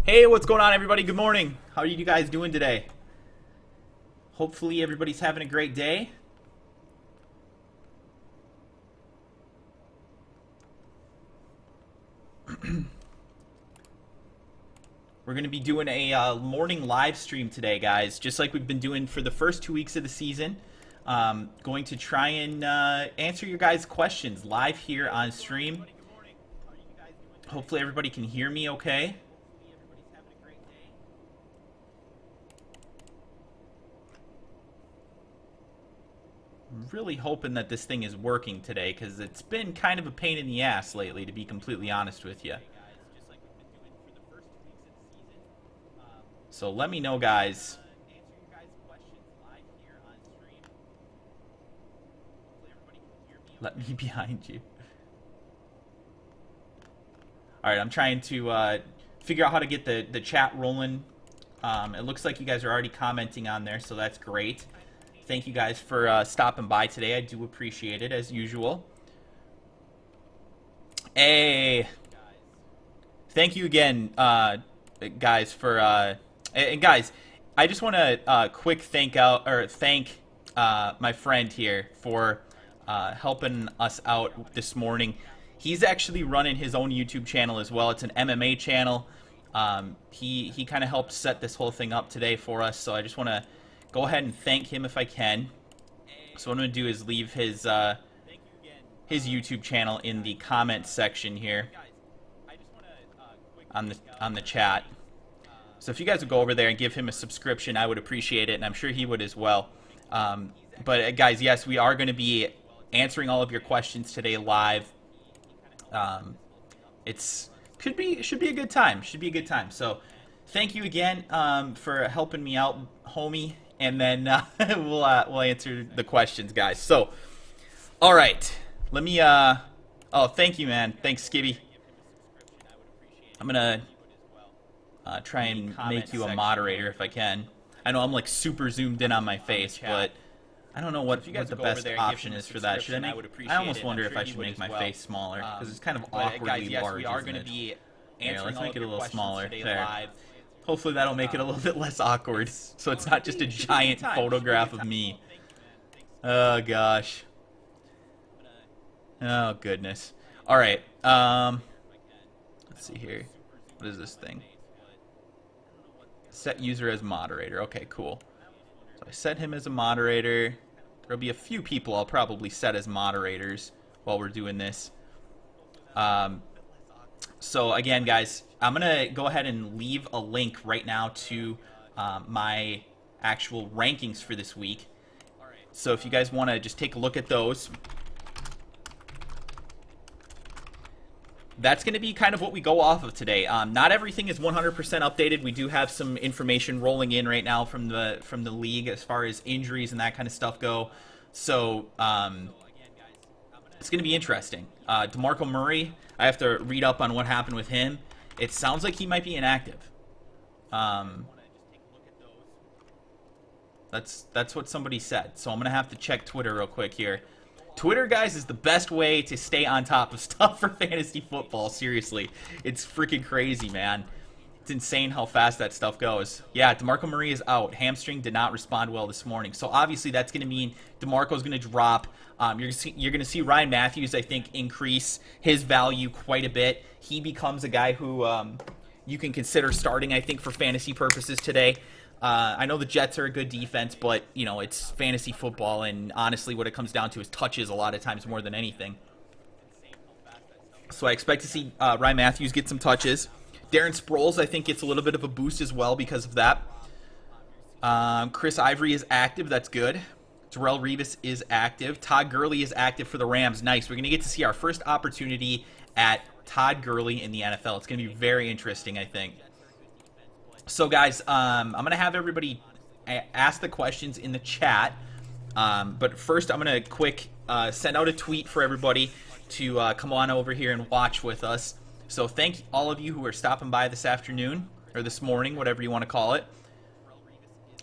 Hey, what's going on, everybody? Good morning. How are you guys doing today? Hopefully everybody's having a great day. We're going to be doing a morning live stream today, guys, just like we've been doing for the first 2 weeks of the season. Going to try and answer your guys' questions live here on stream. Hopefully everybody can hear me okay. I'm really hoping that this thing is working today, because it's been kind of a pain in the ass lately, to be completely honest with you. So let me know, guys. Let me behind you. Alright, I'm trying to figure out how to get the chat rolling. It looks like you guys are already commenting on there, so that's great. Thank you guys for stopping by today. I do appreciate it, as usual. Hey! Thank you again, guys, for... and guys, I just want to quick thank my friend here for helping us out this morning. He's actually running his own YouTube channel as well. It's an MMA channel. He kind of helped set this whole thing up today for us, so I just want to go ahead and thank him if I can. So what I'm going to do is leave his YouTube channel in the comments section here on the chat. So if you guys would go over there and give him a subscription, I would appreciate it, and I'm sure he would as well. But guys, yes, we are going to be answering all of your questions today live. Should be a good time. Should be a good time. So thank you again for helping me out, homie. And then we'll answer the questions, guys. So, all right, let me. Oh, thank you, man. Thanks, Skibby. I'm gonna try and make you a moderator if I can. I know I'm like super zoomed in on my face, but I don't know what the best option is for that. Should I make? I almost wonder if I should make my face smaller, because it's kind of awkwardly large. We are going to be answering. Let's make it a little smaller. There. Hopefully that'll make it a little bit less awkward, so it's not just a giant photograph of me. Oh gosh. Oh goodness. All right. Let's see here. What is this thing? Set user as moderator. Okay, cool. So I set him as a moderator. There'll be a few people I'll probably set as moderators while we're doing this. So again, guys, I'm going to go ahead and leave a link right now to my actual rankings for this week. So if you guys want to just take a look at those, that's going to be kind of what we go off of today. Not everything is 100% updated. We do have some information rolling in right now from the league as far as injuries and that kind of stuff go. So it's going to be interesting. DeMarco Murray, I have to read up on what happened with him. It sounds like he might be inactive. That's what somebody said. So I'm going to have to check Twitter real quick here. Twitter, guys, is the best way to stay on top of stuff for fantasy football. Seriously. It's freaking crazy, man. It's insane how fast that stuff goes. Yeah, DeMarco Murray is out. Hamstring did not respond well this morning. So obviously that's going to mean DeMarco's going to drop. You're going to see Ryan Matthews, I think, increase his value quite a bit. He becomes a guy who you can consider starting, I think, for fantasy purposes today. I know the Jets are a good defense, but, you know, it's fantasy football, and honestly what it comes down to is touches a lot of times more than anything. So I expect to see Ryan Matthews get some touches. Darren Sproles, I think, gets a little bit of a boost as well because of that. Chris Ivory is active. That's good. Darrelle Revis is active. Todd Gurley is active for the Rams. Nice. We're going to get to see our first opportunity at Todd Gurley in the NFL. It's going to be very interesting, I think. So, guys, I'm going to have everybody ask the questions in the chat. But first, I'm going to send out a tweet for everybody to come on over here and watch with us. So thank all of you who are stopping by this afternoon, or this morning, whatever you want to call it.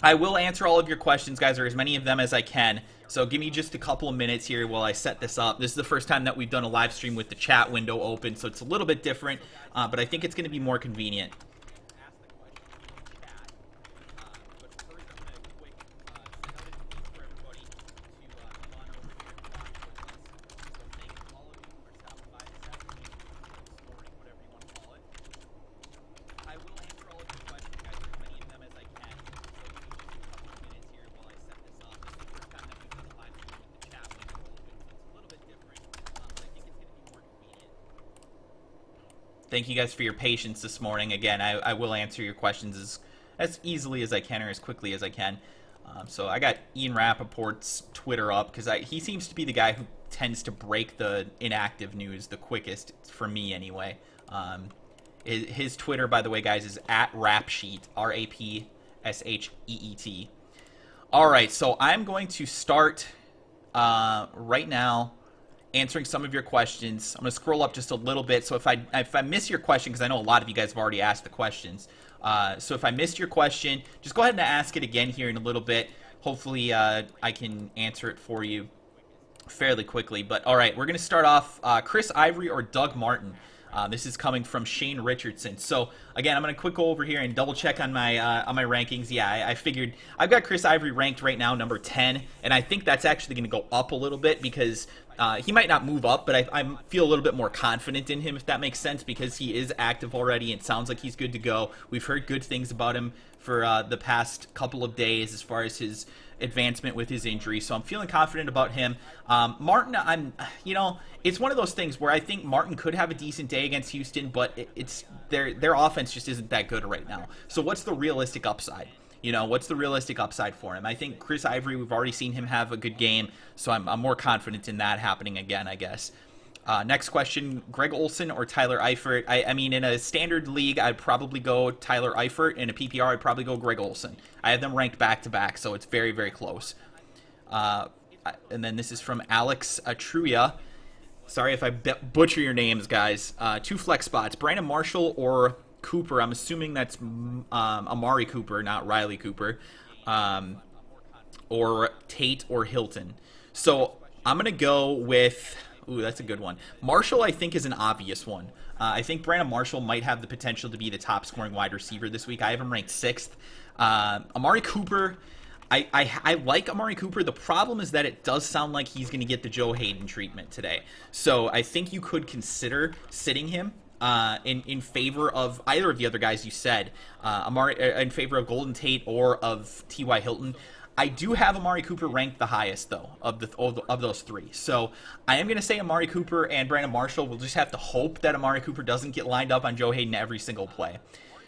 I will answer all of your questions, guys, or as many of them as I can. So give me just a couple of minutes here while I set this up. This is the first time that we've done a live stream with the chat window open, so it's a little bit different, but I think it's going to be more convenient. Thank you guys for your patience this morning. Again, I will answer your questions as easily as I can or as quickly as I can. So I got Ian Rappaport's Twitter up because he seems to be the guy who tends to break the inactive news the quickest, for me anyway. His Twitter, by the way, guys, is @Rapsheet, RAPSHEET. All right, so I'm going to start right now answering some of your questions. I'm going to scroll up just a little bit, so if I miss your question, because I know a lot of you guys have already asked the questions, so if I missed your question, just go ahead and ask it again here in a little bit. Hopefully I can answer it for you fairly quickly. But all right, we're going to start off Chris Ivory or Doug Martin. This is coming from Shane Richardson. So again, I'm going to quick go over here and double check on my rankings. Yeah, I figured I've got Chris Ivory ranked right now number 10, and I think that's actually going to go up a little bit because he might not move up, but I feel a little bit more confident in him, if that makes sense, because he is active already and it sounds like he's good to go. We've heard good things about him for the past couple of days as far as his advancement with his injury, so I'm feeling confident about him. Martin, it's one of those things where I think Martin could have a decent day against Houston, but it's their offense just isn't that good right now. So what's the realistic upside? What's the realistic upside for him? I think Chris Ivory, we've already seen him have a good game, so I'm more confident in that happening again, I guess. Next question, Greg Olson or Tyler Eifert? I mean, in a standard league, I'd probably go Tyler Eifert. In a PPR, I'd probably go Greg Olson. I have them ranked back-to-back, so it's very, very close. And then this is from Alex Atruya. Sorry if I butcher your names, guys. 2 flex spots, Brandon Marshall or Cooper. I'm assuming that's Amari Cooper, not Riley Cooper. Or Tate or Hilton. So I'm going to go with... Ooh, that's a good one. Marshall, I think, is an obvious one. I think Brandon Marshall might have the potential to be the top-scoring wide receiver this week. I have him ranked 6th. Amari Cooper, I like Amari Cooper. The problem is that it does sound like he's going to get the Joe Hayden treatment today. So I think you could consider sitting him in favor of either of the other guys you said, in favor of Golden Tate or of T.Y. Hilton. I do have Amari Cooper ranked the highest, though, of those 3. So I am going to say Amari Cooper and Brandon Marshall. We'll just have to hope that Amari Cooper doesn't get lined up on Joe Hayden every single play.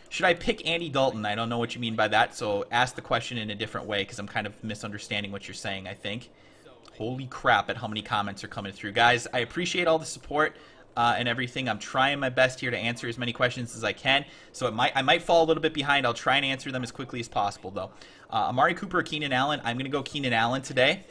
Should I pick Andy Dalton? I don't know what you mean by that, so ask the question in a different way because I'm kind of misunderstanding what you're saying, I think. Holy crap at how many comments are coming through. Guys, I appreciate all the support and everything. I'm trying my best here to answer as many questions as I can, so I might fall a little bit behind. I'll try and answer them as quickly as possible, though. Amari Cooper or Keenan Allen? I'm going to go Keenan Allen today.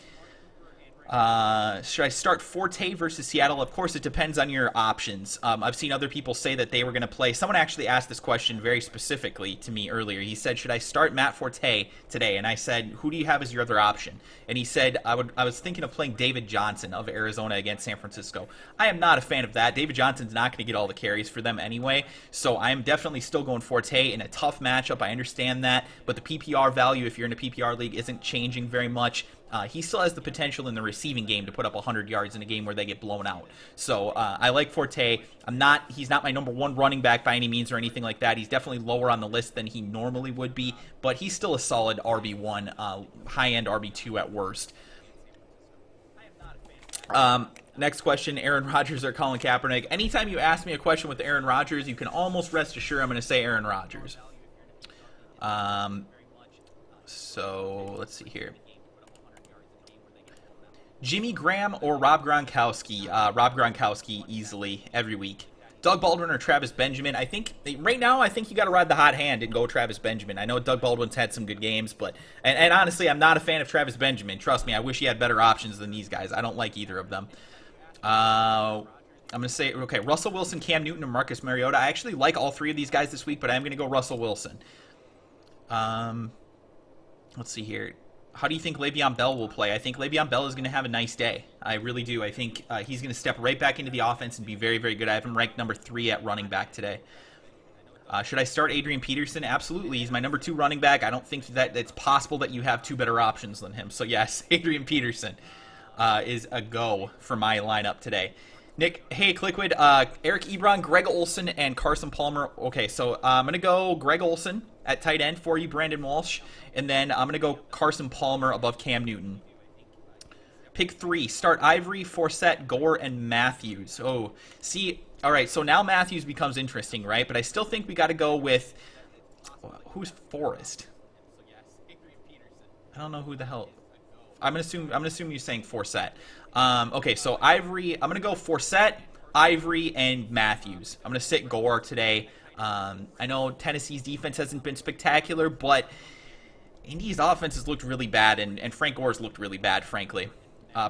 Should I start Forte versus Seattle? Of course, it depends on your options. I've seen other people say that they were going to play. Someone actually asked this question very specifically to me earlier. He said, should I start Matt Forte today? And I said, who do you have as your other option? And he said, I was thinking of playing David Johnson of Arizona against San Francisco. I am not a fan of that. David Johnson's not going to get all the carries for them anyway, so I am definitely still going Forte in a tough matchup. I understand that, but the PPR value, if you're in a PPR league, isn't changing very much. He still has the potential in the receiving game to put up 100 yards in a game where they get blown out. So I like Forte. He's not my number 1 running back by any means or anything like that. He's definitely lower on the list than he normally would be, but he's still a solid RB1, high-end RB2 at worst. Next question, Aaron Rodgers or Colin Kaepernick? Anytime you ask me a question with Aaron Rodgers, you can almost rest assured I'm going to say Aaron Rodgers. So let's see here. Jimmy Graham or Rob Gronkowski? Rob Gronkowski easily every week. Doug Baldwin or Travis Benjamin? I think right now you got to ride the hot hand and go Travis Benjamin. I know Doug Baldwin's had some good games, but and honestly, I'm not a fan of Travis Benjamin. Trust me, I wish he had better options than these guys. I don't like either of them. I'm going to say, okay, Russell Wilson, Cam Newton, or Marcus Mariota. I actually like all 3 of these guys this week, but I'm going to go Russell Wilson. Let's see here. How do you think Le'Veon Bell will play? I think Le'Veon Bell is going to have a nice day. I really do. I think he's going to step right back into the offense and be very, very good. I have him ranked number 3 at running back today. Should I start Adrian Peterson? Absolutely. He's my number 2 running back. I don't think that it's possible that you have 2 better options than him. So, yes, Adrian Peterson is a go for my lineup today. Nick, hey, Kliquid, Eric Ebron, Greg Olson, and Carson Palmer. Okay, so I'm going to go Greg Olson at tight end for you, Brandon Walsh. And then I'm going to go Carson Palmer above Cam Newton. Pick 3. Start Ivory, Forsett, Gore, and Matthews. Oh, see, all right, so now Matthews becomes interesting, right? But I still think we got to go with, who's Forrest? I don't know who the hell. I'm gonna assume you're saying Forsett. Okay, so Ivory. I'm gonna go Forsett, Ivory, and Matthews. I'm gonna sit Gore today. I know Tennessee's defense hasn't been spectacular, but Indy's offense has looked really bad, and Frank Gore's looked really bad, frankly.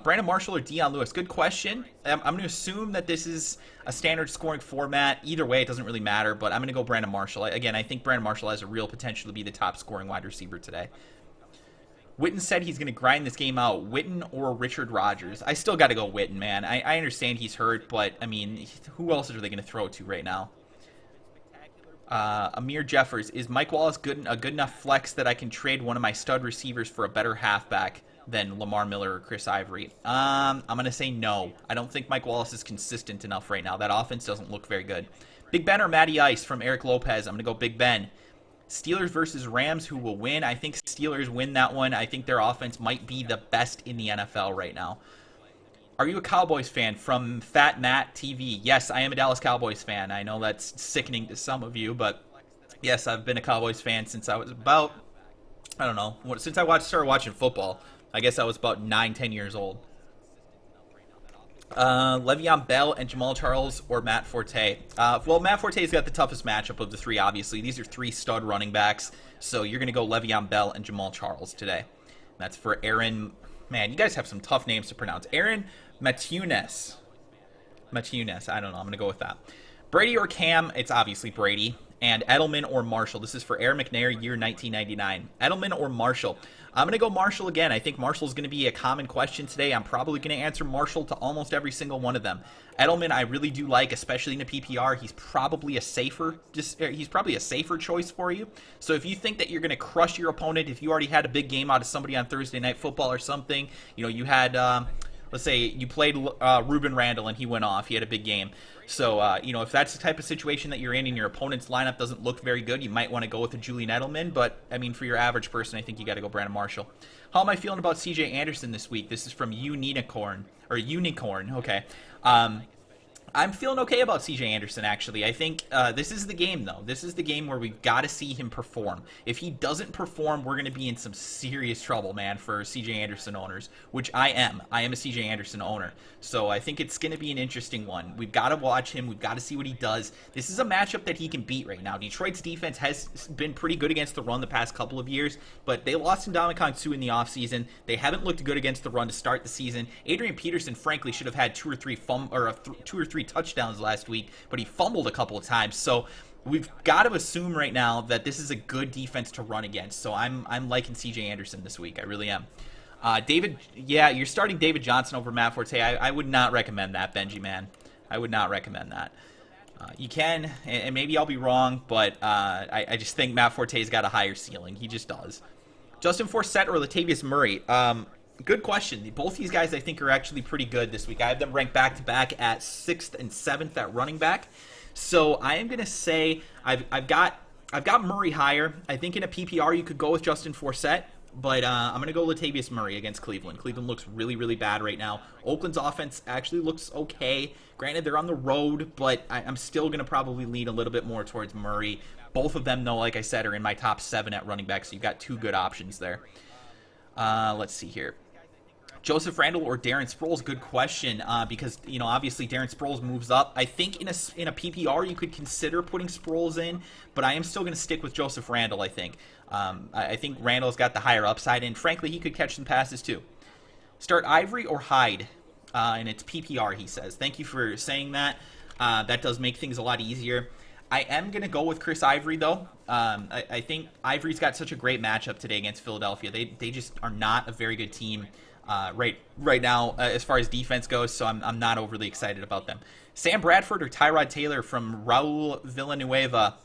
Brandon Marshall or Dion Lewis? Good question. I'm going to assume that this is a standard scoring format. Either way, it doesn't really matter, but I'm going to go Brandon Marshall. Again, I think Brandon Marshall has a real potential to be the top scoring wide receiver today. Witten said he's going to grind this game out. Witten or Richard Rodgers? I still got to go Witten, man. I understand he's hurt, but, I mean, who else are they going to throw to right now? Amir Jeffers, is Mike Wallace a good enough flex that I can trade one of my stud receivers for a better halfback than Lamar Miller or Chris Ivory? I'm going to say no. I don't think Mike Wallace is consistent enough right now. That offense doesn't look very good. Big Ben or Matty Ice from Eric Lopez? I'm going to go Big Ben. Steelers versus Rams, who will win? I think Steelers win that one. I think their offense might be the best in the NFL right now. Are you a Cowboys fan? From Fat Matt TV. Yes, I am a Dallas Cowboys fan. I know that's sickening to some of you, but yes, I've been a Cowboys fan since I was about, I don't know, since I started watching football. I guess I was about 9, 10 years old. Le'Veon Bell and Jamal Charles or Matt Forte? Well, Matt Forte's got the toughest matchup of the three, obviously. These are 3 stud running backs, so you're going to go Le'Veon Bell and Jamal Charles today. That's for Aaron. Man, you guys have some tough names to pronounce. Aaron Matunes. I don't know. I'm going to go with that. Brady or Cam? It's obviously Brady. And Edelman or Marshall? This is for Aaron McNair, year 1999. Edelman or Marshall? I'm going to go Marshall again. I think Marshall is going to be a common question today. I'm probably going to answer Marshall to almost every single one of them. Edelman, I really do like, especially in a PPR. He's probably a safer choice for you. So if you think that you're going to crush your opponent, if you already had a big game out of somebody on Thursday Night Football or something, you had, let's say you played Ruben Randall and he went off. He had a big game. So, if that's the type of situation that you're in and your opponent's lineup doesn't look very good, you might want to go with a Julian Edelman. But, I mean, for your average person, I think you got to go Brandon Marshall. How am I feeling about C.J. Anderson this week? This is from Unicorn. Okay. I'm feeling okay about C.J. Anderson, actually. I think this is the game, though. This is the game where we've got to see him perform. If he doesn't perform, we're going to be in some serious trouble, man, for C.J. Anderson owners, which I am. I am a C.J. Anderson owner. So I think it's going to be an interesting one. We've got to watch him. We've got to see what he does. This is a matchup that he can beat right now. Detroit's defense has been pretty good against the run the past couple of years, but they lost Ndamukong Suh in the offseason. They haven't looked good against the run to start the season. Adrian Peterson, frankly, should have had 2 or 3 touchdowns last week, but he fumbled a couple of times. So we've got to assume right now that this is a good defense to run against. So I'm liking C.J. Anderson this week. I really am. You're starting David Johnson over Matt Forte. I would not recommend that, Benji, man. I would not recommend that. You can, and maybe I'll be wrong, but I just think Matt Forte's got a higher ceiling. He just does. Justin Forsett or Latavius Murray? Good question. Both these guys I think are actually pretty good this week. I have them ranked back-to-back at 6th and 7th at running back. So I am going to say I've got Murray higher. I think in a PPR you could go with Justin Forsett. But I'm going to go Latavius Murray against Cleveland. Cleveland looks really, really bad right now. Oakland's offense actually looks okay. Granted, they're on the road, but I'm still going to probably lean a little bit more towards Murray. Both of them, though, like I said, are in my top 7 at running back, so you've got 2 good options there. Let's see here. Joseph Randle or Darren Sproles? Good question, because obviously Darren Sproles moves up. I think in a PPR you could consider putting Sproles in, but I am still going to stick with Joseph Randle. I think Randle's got the higher upside, and frankly he could catch some passes too. Start Ivory or Hyde, and it's PPR. He says. Thank you for saying that. That does make things a lot easier. I am going to go with Chris Ivory, though. I think Ivory's got such a great matchup today against Philadelphia. They just are not a very good team right now as far as defense goes, so I'm not overly excited about them. Sam Bradford or Tyrod Taylor from Raul Villanueva?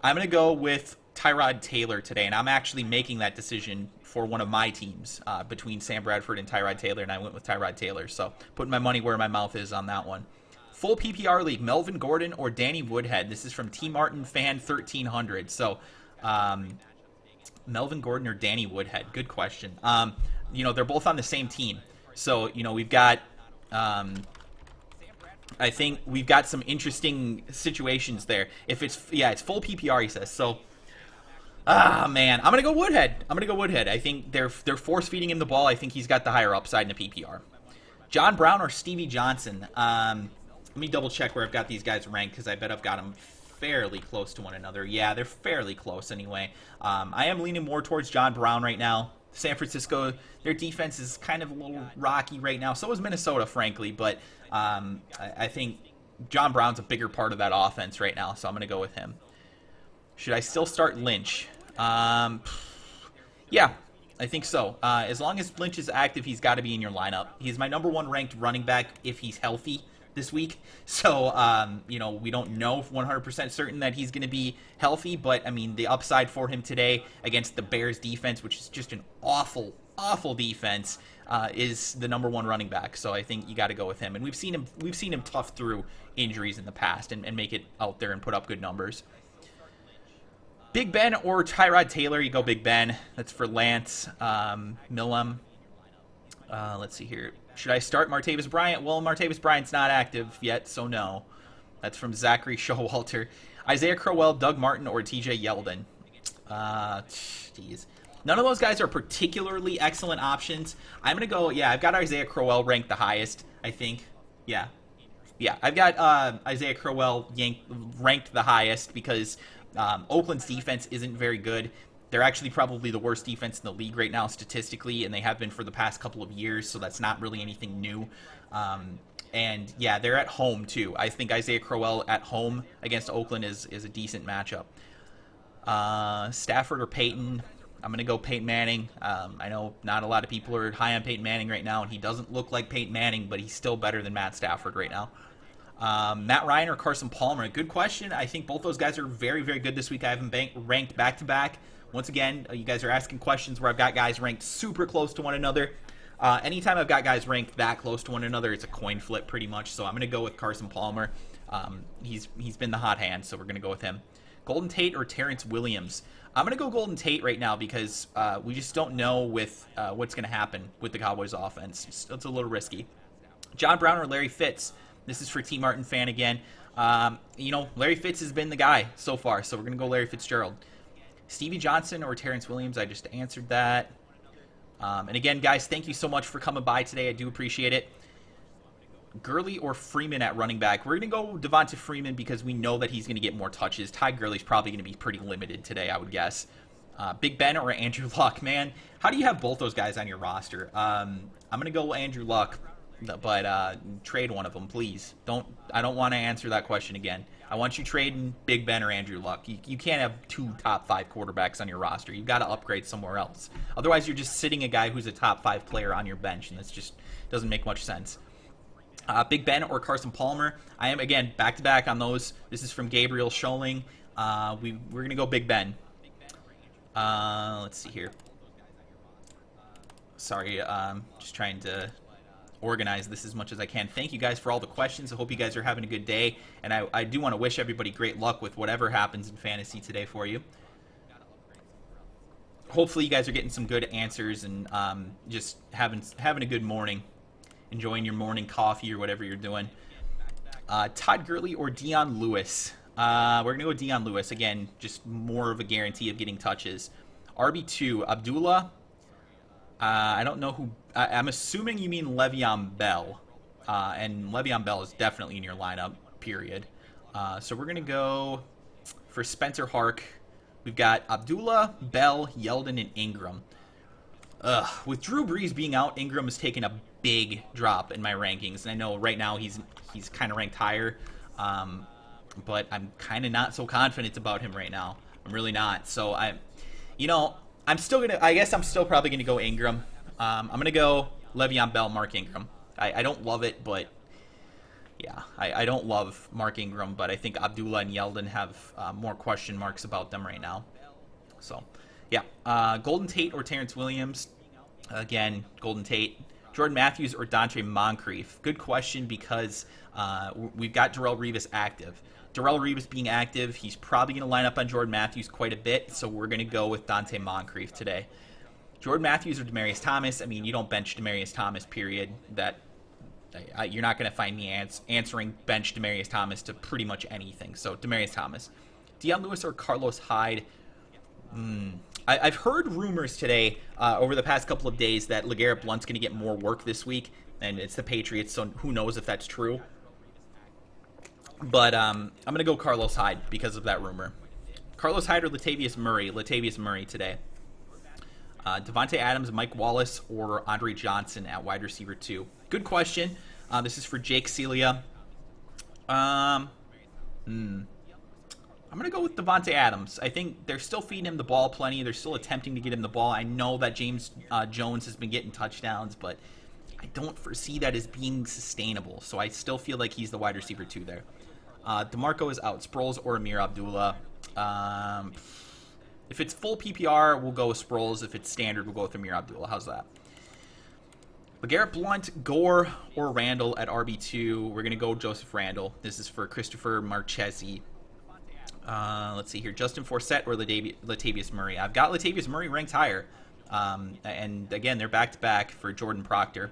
I'm going to go with Tyrod Taylor today, and I'm actually making that decision for one of my teams between Sam Bradford and Tyrod Taylor, and I went with Tyrod Taylor, so putting my money where my mouth is on that one. Full PPR league, Melvin Gordon or Danny Woodhead? This is from T. Martin Fan 1300. So, Melvin Gordon or Danny Woodhead? Good question. They're both on the same team. So, we've got, I think we've got some interesting situations there. If it's, yeah, it's full PPR, he says. So, man, I'm gonna go Woodhead. I think they're force feeding him the ball. I think he's got the higher upside in a PPR. John Brown or Stevie Johnson? Let me double check where I've got these guys ranked, because I bet I've got them fairly close to one another. Yeah, they're fairly close anyway. I am leaning more towards John Brown right now. San Francisco, their defense is kind of a little rocky right now. So is Minnesota, frankly, but I think John Brown's a bigger part of that offense right now, so I'm going to go with him. Should I still start Lynch? Yeah, I think so. As long as Lynch is active, he's got to be in your lineup. He's my number 1 ranked running back if he's healthy this week. So, we don't know 100% certain that he's going to be healthy, but, I mean, the upside for him today against the Bears defense, which is just an awful, awful defense, is the number 1 running back. So I think you got to go with him. And we've seen him tough through injuries in the past and make it out there and put up good numbers. Big Ben or Tyrod Taylor? You go Big Ben. That's for Lance Millam. Let's see here. Should I start Martavis Bryant? Well, Martavis Bryant's not active yet, so no. That's from Zachary Showalter. Isaiah Crowell, Doug Martin, or TJ Yeldon? Jeez. None of those guys are particularly excellent options. I'm going to go, yeah, I've got Isaiah Crowell ranked the highest, I think. Yeah, I've got Isaiah Crowell ranked the highest because Oakland's defense isn't very good. They're actually probably the worst defense in the league right now statistically, and they have been for the past couple of years, so that's not really anything new. And, yeah, they're at home, too. I think Isaiah Crowell at home against Oakland is a decent matchup. Stafford or Peyton? I'm going to go Peyton Manning. I know not a lot of people are high on Peyton Manning right now, and he doesn't look like Peyton Manning, but he's still better than Matt Stafford right now. Matt Ryan or Carson Palmer? Good question. I think both those guys are very, very good this week. I have them ranked back-to-back. Once again, you guys are asking questions where I've got guys ranked super close to one another. Anytime I've got guys ranked that close to one another, it's a coin flip pretty much. So I'm going to go with Carson Palmer. He's been the hot hand, so we're going to go with him. Golden Tate or Terrence Williams? I'm going to go Golden Tate right now because we just don't know with what's going to happen with the Cowboys offense. It's a little risky. John Brown or Larry Fitz? This is for T. Martin fan again. Larry Fitz has been the guy so far, so we're going to go Larry Fitzgerald. Stevie Johnson or Terrence Williams? I just answered that. And again, guys, thank you so much for coming by today. I do appreciate it. Gurley or Freeman at running back? We're going to go Devonta Freeman because we know that he's going to get more touches. Ty Gurley's probably going to be pretty limited today, I would guess. Big Ben or Andrew Luck? Man, how do you have both those guys on your roster? I'm going to go Andrew Luck, but trade one of them, please. I don't want to answer that question again. I want you trading Big Ben or Andrew Luck. You can't have 2 top 5 quarterbacks on your roster. You've got to upgrade somewhere else. Otherwise, you're just sitting a guy who's a top 5 player on your bench, and that's just doesn't make much sense. Big Ben or Carson Palmer? I am, again, back-to-back on those. This is from Gabriel Scholing. We're going to go Big Ben. Let's see here. Sorry, just trying to organize this as much as I can. Thank you guys for all the questions. I hope you guys are having a good day, and I do want to wish everybody great luck with whatever happens in fantasy today for you. Hopefully you guys are getting some good answers and just having a good morning, enjoying your morning coffee or whatever you're doing. Todd Gurley or Dion Lewis? We're going to go Dion Lewis. Again, just more of a guarantee of getting touches. RB2, Abdullah. I don't know who. I'm assuming you mean Le'Veon Bell. And Le'Veon Bell is definitely in your lineup, period. So we're going to go for Spencer Hark. We've got Abdullah, Bell, Yeldon, and Ingram. With Drew Brees being out, Ingram has taken a big drop in my rankings. And I know right now he's kind of ranked higher. But I'm kind of not so confident about him right now. I'm really not. So I guess I'm still probably going to go Ingram. I'm going to go Le'Veon Bell, Mark Ingram. I don't love it, but yeah, I don't love Mark Ingram, but I think Abdullah and Yeldon have more question marks about them right now. So, yeah. Golden Tate or Terrence Williams? Again, Golden Tate. Jordan Matthews or Dontre Moncrief? Good question because we've got Darrelle Revis active. Darrelle Revis being active, he's probably going to line up on Jordan Matthews quite a bit, so we're going to go with Donte Moncrief today. Jordan Matthews or Demaryius Thomas. I mean, you don't bench Demaryius Thomas, period. You're not going to find me answering bench Demaryius Thomas to pretty much anything. So Demaryius Thomas. Dion Lewis or Carlos Hyde. I've heard rumors today over the past couple of days that LeGarrette Blount's going to get more work this week, and it's the Patriots, so who knows if that's true. But I'm going to go Carlos Hyde because of that rumor. Carlos Hyde or Latavius Murray? Latavius Murray today. Devontae Adams, Mike Wallace, or Andre Johnson at wide receiver 2? Good question. This is for Jake Celia. I'm going to go with Devontae Adams. I think they're still feeding him the ball plenty. They're still attempting to get him the ball. I know that James Jones has been getting touchdowns, but I don't foresee that as being sustainable. So I still feel like he's the wide receiver 2 there. DeMarco is out. Sproles or Amir Abdullah. If it's full PPR, we'll go with Sproles. If it's standard, we'll go with Amir Abdullah. How's that? LeGarrette Blount, Gore, or Randall at RB2. We're going to go Joseph Randall. This is for Christopher Marchesi. Let's see here. Justin Forsett or Latavius Murray. I've got Latavius Murray ranked higher. And again, they're back-to-back for Jordan Proctor.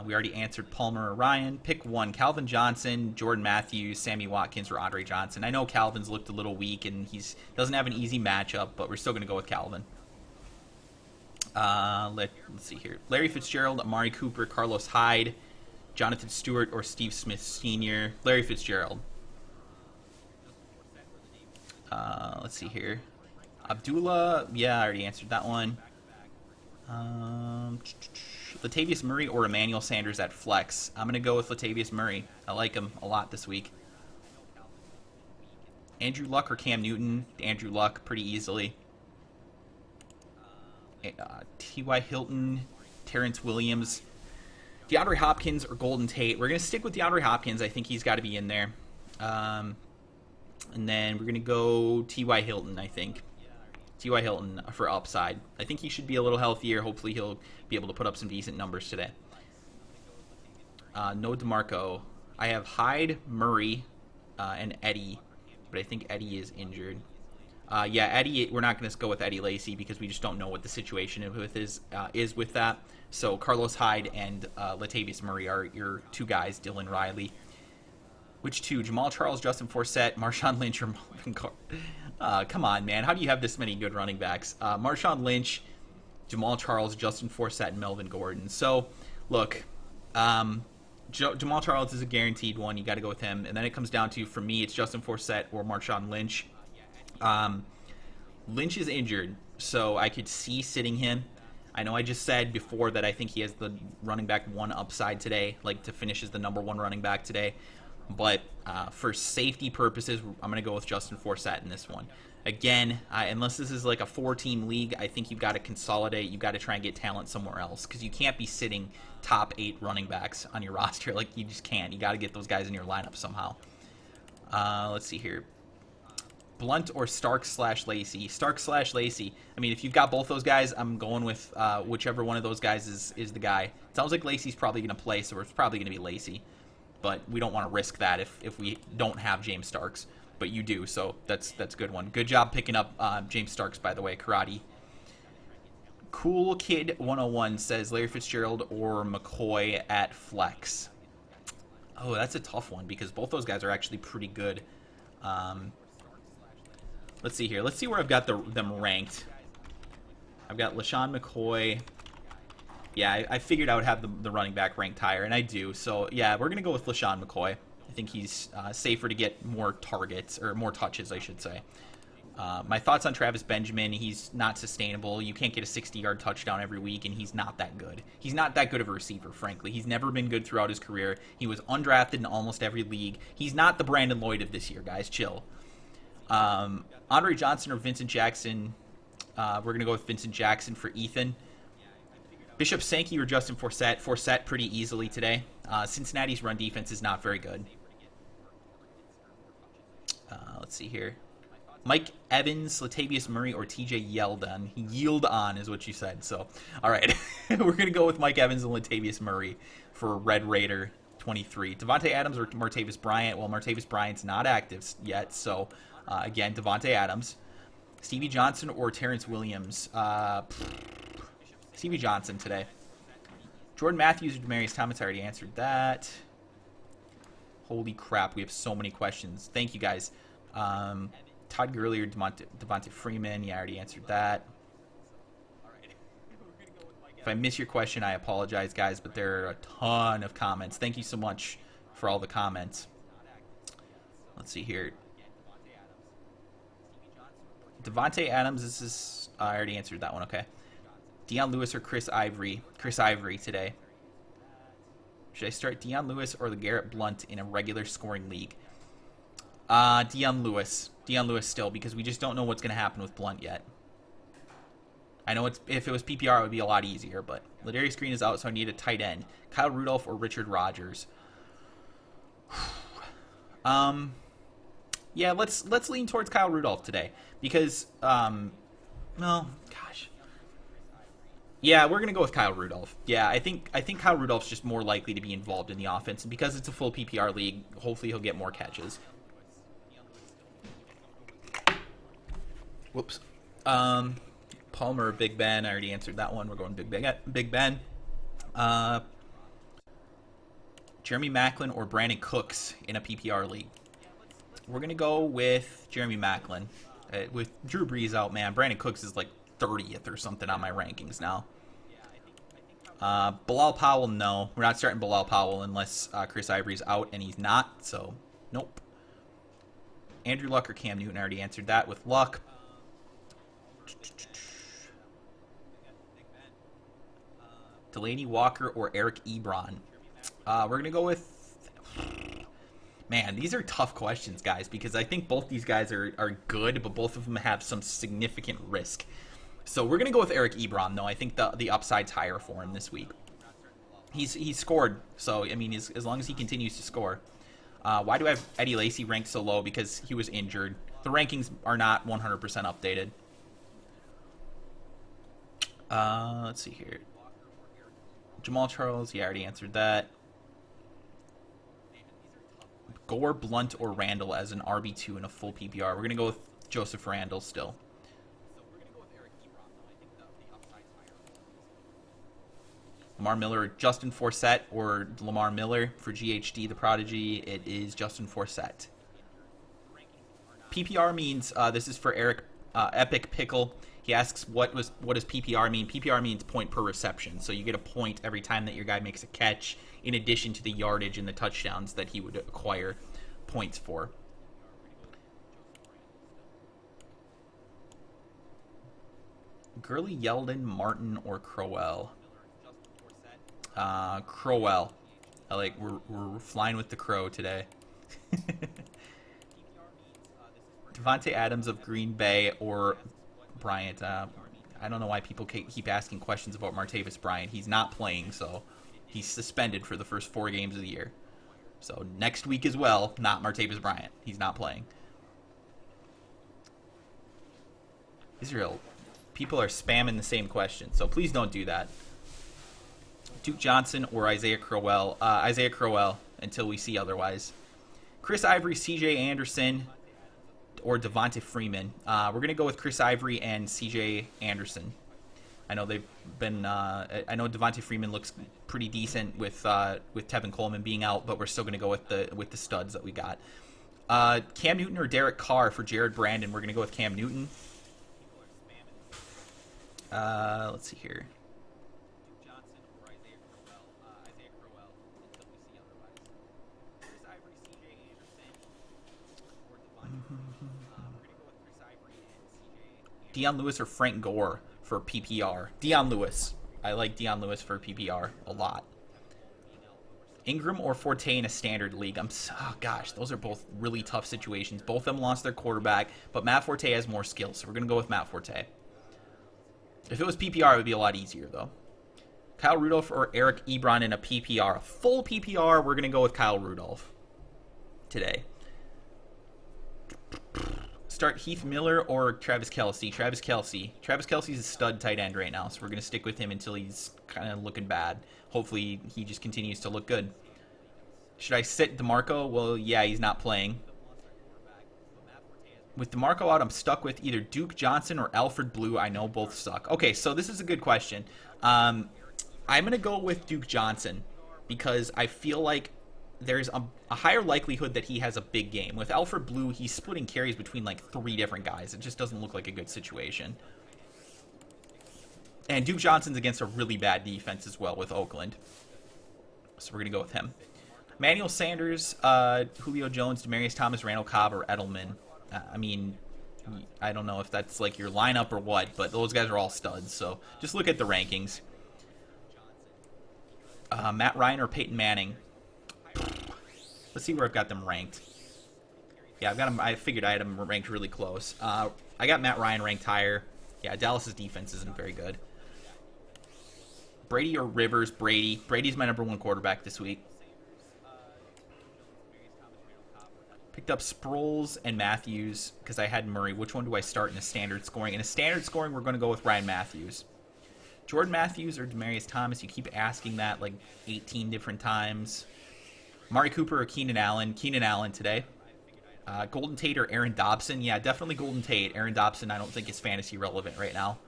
We already answered Palmer or Ryan. Pick one. Calvin Johnson, Jordan Matthews, Sammy Watkins, or Andre Johnson. I know Calvin's looked a little weak, and he doesn't have an easy matchup, but we're still going to go with Calvin. Let's see here. Larry Fitzgerald, Amari Cooper, Carlos Hyde, Jonathan Stewart, or Steve Smith Sr. Larry Fitzgerald. Let's see here. Abdullah, yeah, I already answered that one. Latavius Murray or Emmanuel Sanders at flex. I'm going to go with Latavius Murray. I like him a lot this week. Andrew Luck or Cam Newton? Andrew Luck pretty easily. T.Y. Hilton, Terrence Williams, DeAndre Hopkins or Golden Tate. We're going to stick with DeAndre Hopkins. I think he's got to be in there. And then we're going to go T.Y. Hilton, I think. T.Y. Hilton for upside. I think he should be a little healthier. Hopefully he'll be able to put up some decent numbers today. No DeMarco. I have Hyde, Murray, and Eddie, but I think Eddie is injured. Yeah, Eddie, we're not going to go with Eddie Lacy because we just don't know what the situation is with that. So Carlos Hyde and Latavius Murray are your two guys, Dylan Riley. Which two? Jamal Charles, Justin Forsett, Marshawn Lynch, or Melvin Gordon? Come on, man. How do you have this many good running backs? Marshawn Lynch, Jamal Charles, Justin Forsett, and Melvin Gordon. So, look, Jamal Charles is a guaranteed one. You got to go with him. And then it comes down to, for me, it's Justin Forsett or Marshawn Lynch. Lynch is injured, so I could see sitting him. I know I just said before that I think he has the running back one upside today, like to finish as the number one running back today. But for safety purposes, I'm going to go with Justin Forsett in this one. Again, unless this is like a 4-team league, I think you've got to consolidate. You've got to try and get talent somewhere else because you can't be sitting top 8 running backs on your roster. Like, you just can't. You got to get those guys in your lineup somehow. Let's see here. Blount or Starks/Lacy? Starks/Lacy. I mean, if you've got both those guys, I'm going with whichever one of those guys is the guy. It sounds like Lacy's probably going to play, so it's probably going to be Lacy. But we don't want to risk that if we don't have James Starks. But you do, so that's a good one. Good job picking up James Starks, by the way, Karate. Cool Kid 101 says Larry Fitzgerald or McCoy at flex. Oh, that's a tough one because both those guys are actually pretty good. Let's see here. Let's see where I've got them ranked. I've got LaShawn McCoy. Yeah, I figured I would have the running back ranked higher, and I do. So, yeah, we're going to go with LaShawn McCoy. I think he's safer to get more targets, or more touches, I should say. My thoughts on Travis Benjamin, he's not sustainable. You can't get a 60-yard touchdown every week, and he's not that good. He's not that good of a receiver, frankly. He's never been good throughout his career. He was undrafted in almost every league. He's not the Brandon Lloyd of this year, guys. Chill. Andre Johnson or Vincent Jackson. We're going to go with Vincent Jackson for Ethan. Bishop Sankey or Justin Forsett. Forsett pretty easily today. Cincinnati's run defense is not very good. Let's see here. Mike Evans, Latavius Murray, or TJ Yeldon. Yield on is what you said. So, all right. We're going to go with Mike Evans and Latavius Murray for Red Raider 23. Devontae Adams or Martavis Bryant. Well, Martavis Bryant's not active yet. So, again, Devontae Adams. Stevie Johnson or Terrence Williams? Stevie Johnson today. Jordan Matthews or Demaryius Thomas? I already answered that. Holy crap, we have so many questions. Thank you, guys. Todd Gurley or Devonta Freeman? Yeah, I already answered that. If I miss your question, I apologize, guys, but there are a ton of comments. Thank you so much for all the comments. Let's see here. Devontae Adams, this is... I already answered that one, okay. Dion Lewis or Chris Ivory? Chris Ivory today. Should I start Dion Lewis or LeGarrette Blount in a regular scoring league? Dion Lewis. Dion Lewis still, because we just don't know what's going to happen with Blount yet. I know if it was PPR, it would be a lot easier, but Ladarius Green is out, so I need a tight end. Kyle Rudolph or Richard Rodgers? Yeah, let's lean towards Kyle Rudolph today, because, well, gosh. Yeah, we're going to go with Kyle Rudolph. Yeah, I think Kyle Rudolph's just more likely to be involved in the offense, and because it's a full PPR league, hopefully he'll get more catches. Whoops. Palmer or Big Ben? I already answered that one. We're going Big Ben. Jeremy Maclin or Brandon Cooks in a PPR league? We're going to go with Jeremy Maclin. With Drew Brees out, man, Brandon Cooks is like 30th or something on my rankings now. Bilal Powell, no. We're not starting Bilal Powell unless Chris Ivory's out, and he's not, so nope. Andrew Luck or Cam Newton? I already answered that with Luck. Delaney Walker or Eric Ebron? We're going to go with... Man, these are tough questions, guys, because I think both these guys are good, but both of them have some significant risk. So we're going to go with Eric Ebron, though. I think the upside's higher for him this week. He's scored, so, I mean, as long as he continues to score. Why do I have Eddie Lacy ranked so low? Because he was injured. The rankings are not 100% updated. Let's see here. Jamal Charles, yeah, I already answered that. Gore, Blunt, or Randall as an RB2 in a full PPR. We're going to go with Joseph Randall still. Lamar Miller, Justin Forsett, or Lamar Miller for GHD, the Prodigy. It is Justin Forsett. PPR means, this is for Eric Epic Pickle. He asks, what does PPR mean? PPR means point per reception. So you get a point every time that your guy makes a catch, in addition to the yardage and the touchdowns that he would acquire points for. Gurley, Yeldon, Martin, or Crowell? Crowell. We're flying with the crow today. Devontae Adams of Green Bay or Bryant? I don't know why people keep asking questions about Martavis Bryant. He's not playing, so he's suspended for the first 4 games of the year. So next week as well, not Martavis Bryant. He's not playing. Israel, people are spamming the same question, so please don't do that. Duke Johnson or Isaiah Crowell? Isaiah Crowell until we see otherwise. Chris Ivory, CJ Anderson, or Devonta Freeman? We're going to go with Chris Ivory and CJ Anderson. I know they've been. I know Devonta Freeman looks pretty decent with Tevin Coleman being out, but we're still going to go with the studs that we got. Cam Newton or Derek Carr for Jared Brandon? We're going to go with Cam Newton. Let's see here. Dion Lewis or Frank Gore for PPR? Dion Lewis. I like Dion Lewis for PPR a lot. Ingram or Forte in a standard league? Oh gosh, those are both really tough situations. Both of them lost their quarterback, but Matt Forte has more skills, so we're going to go with Matt Forte. If it was PPR, it would be a lot easier, though. Kyle Rudolph or Eric Ebron in a PPR? Full PPR, we're going to go with Kyle Rudolph today. Start Heath Miller or Travis Kelce? Travis Kelce. Travis Kelce's a stud tight end right now, so we're going to stick with him until he's kind of looking bad. Hopefully, he just continues to look good. Should I sit DeMarco? Well, yeah, he's not playing. With DeMarco out, I'm stuck with either Duke Johnson or Alfred Blue. I know both suck. Okay, so this is a good question. I'm going to go with Duke Johnson because I feel like there's a higher likelihood that he has a big game. With Alfred Blue, he's splitting carries between like 3 different guys. It just doesn't look like a good situation. And Duke Johnson's against a really bad defense as well with Oakland. So we're going to go with him. Manuel Sanders, Julio Jones, Demaryius Thomas, Randall Cobb, or Edelman. I mean, I don't know if that's like your lineup or what, but those guys are all studs. So just look at the rankings. Matt Ryan or Peyton Manning. Let's see where I've got them ranked. Yeah, I've got them. I figured I had them ranked really close. I got Matt Ryan ranked higher. Yeah, Dallas's defense isn't very good. Brady or Rivers? Brady. Brady's my #1 quarterback this week. Picked up Sproles and Matthews because I had Murray. Which one do I start in a standard scoring? In a standard scoring, we're going to go with Ryan Matthews. Jordan Matthews or Demaryius Thomas? You keep asking that like 18 different times. Amari Cooper or Keenan Allen? Keenan Allen today. Golden Tate or Aaron Dobson? Yeah, definitely Golden Tate. Aaron Dobson I don't think is fantasy relevant right now.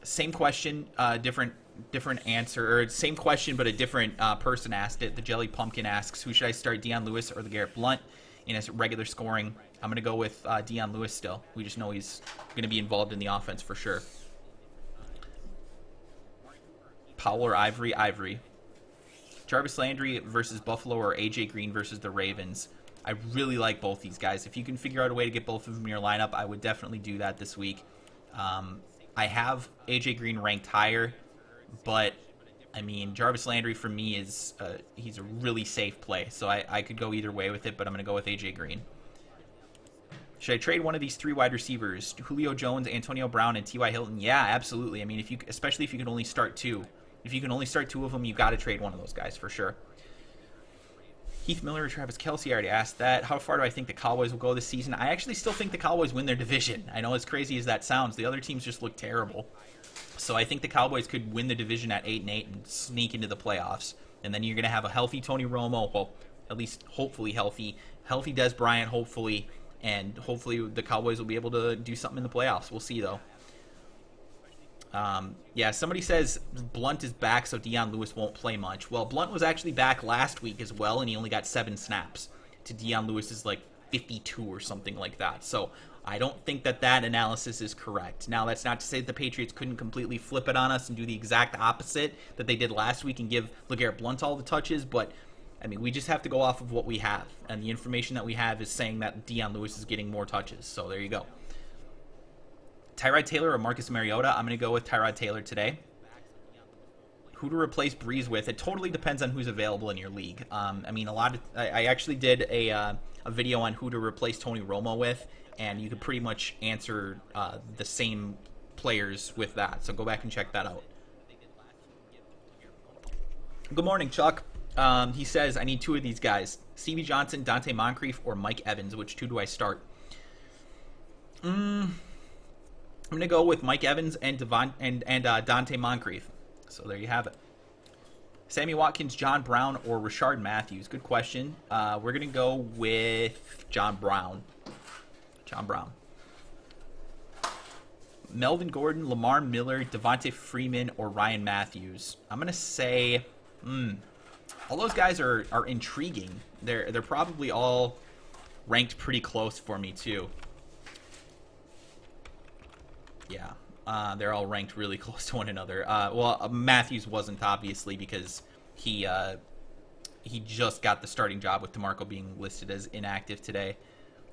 Same question, different answer, or same question but a different person asked it. The Jelly Pumpkin asks, who should I start, Deion Lewis or the Garrett Blunt in a regular scoring? I'm going to go with Deion Lewis still. We just know he's going to be involved in the offense for sure. Powell or Ivory? Ivory. Jarvis Landry versus Buffalo or AJ Green versus the Ravens? I really like both these guys. If you can figure out a way to get both of them in your lineup, I would definitely do that this week. I have AJ Green ranked higher, but I mean, Jarvis Landry for me is he's a really safe play, so I could go either way with it, but I'm going to go with AJ Green. Should I trade one of these 3 wide receivers, Julio Jones, Antonio Brown, and T.Y. Hilton? Yeah, absolutely. I mean, especially if you can only start 2. If you can only start 2 of them, you've got to trade one of those guys for sure. Heath Miller or Travis Kelce? I already asked that. How far do I think the Cowboys will go this season? I actually still think the Cowboys win their division. I know as crazy as that sounds, the other teams just look terrible. So I think the Cowboys could win the division at 8-8 and sneak into the playoffs. And then you're going to have a healthy Tony Romo, well, at least hopefully healthy Des Bryant, hopefully, and hopefully the Cowboys will be able to do something in the playoffs. We'll see, though. Yeah, somebody says Blunt is back, so Deion Lewis won't play much. Well, Blunt was actually back last week as well, and he only got 7 snaps to Deion Lewis's like 52 or something like that. So I don't think that analysis is correct. Now, that's not to say that the Patriots couldn't completely flip it on us and do the exact opposite that they did last week and give LeGarrette Blount all the touches, but I mean, we just have to go off of what we have, and the information that we have is saying that Deion Lewis is getting more touches. So there you go. Tyrod Taylor or Marcus Mariota? I'm going to go with Tyrod Taylor today. Who to replace Breeze with? It totally depends on who's available in your league. I mean, I actually did a video on who to replace Tony Romo with, and you could pretty much answer the same players with that. So go back and check that out. Good morning, Chuck. He says, I need 2 of these guys. Stevie Johnson, Dante Moncrief, or Mike Evans. Which 2 do I start? I'm going to go with Mike Evans and Dante Moncrief. So there you have it. Sammy Watkins, John Brown, or Rashard Matthews? Good question. We're going to go with John Brown. John Brown. Melvin Gordon, Lamar Miller, Devontae Freeman, or Ryan Matthews? I'm going to say all those guys are intriguing. They're probably all ranked pretty close for me too. Yeah, they're all ranked really close to one another. Well, Matthews wasn't, obviously, because he just got the starting job with DeMarco being listed as inactive today.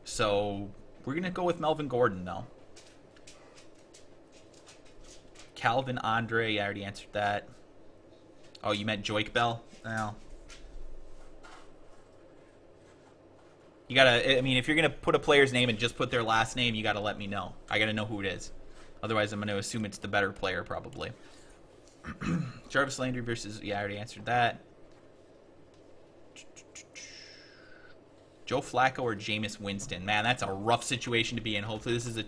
So we're going to go with Melvin Gordon, though. Calvin Andre, I already answered that. Oh, you meant Joik Bell? Well, you gotta, I mean, if you're going to put a player's name and just put their last name, you got to let me know. I got to know who it is. Otherwise, I'm going to assume it's the better player, probably. Jarvis Landry versus... Yeah, I already answered that. Joe Flacco or Jameis Winston? Man, that's a rough situation to be in. Hopefully, this is a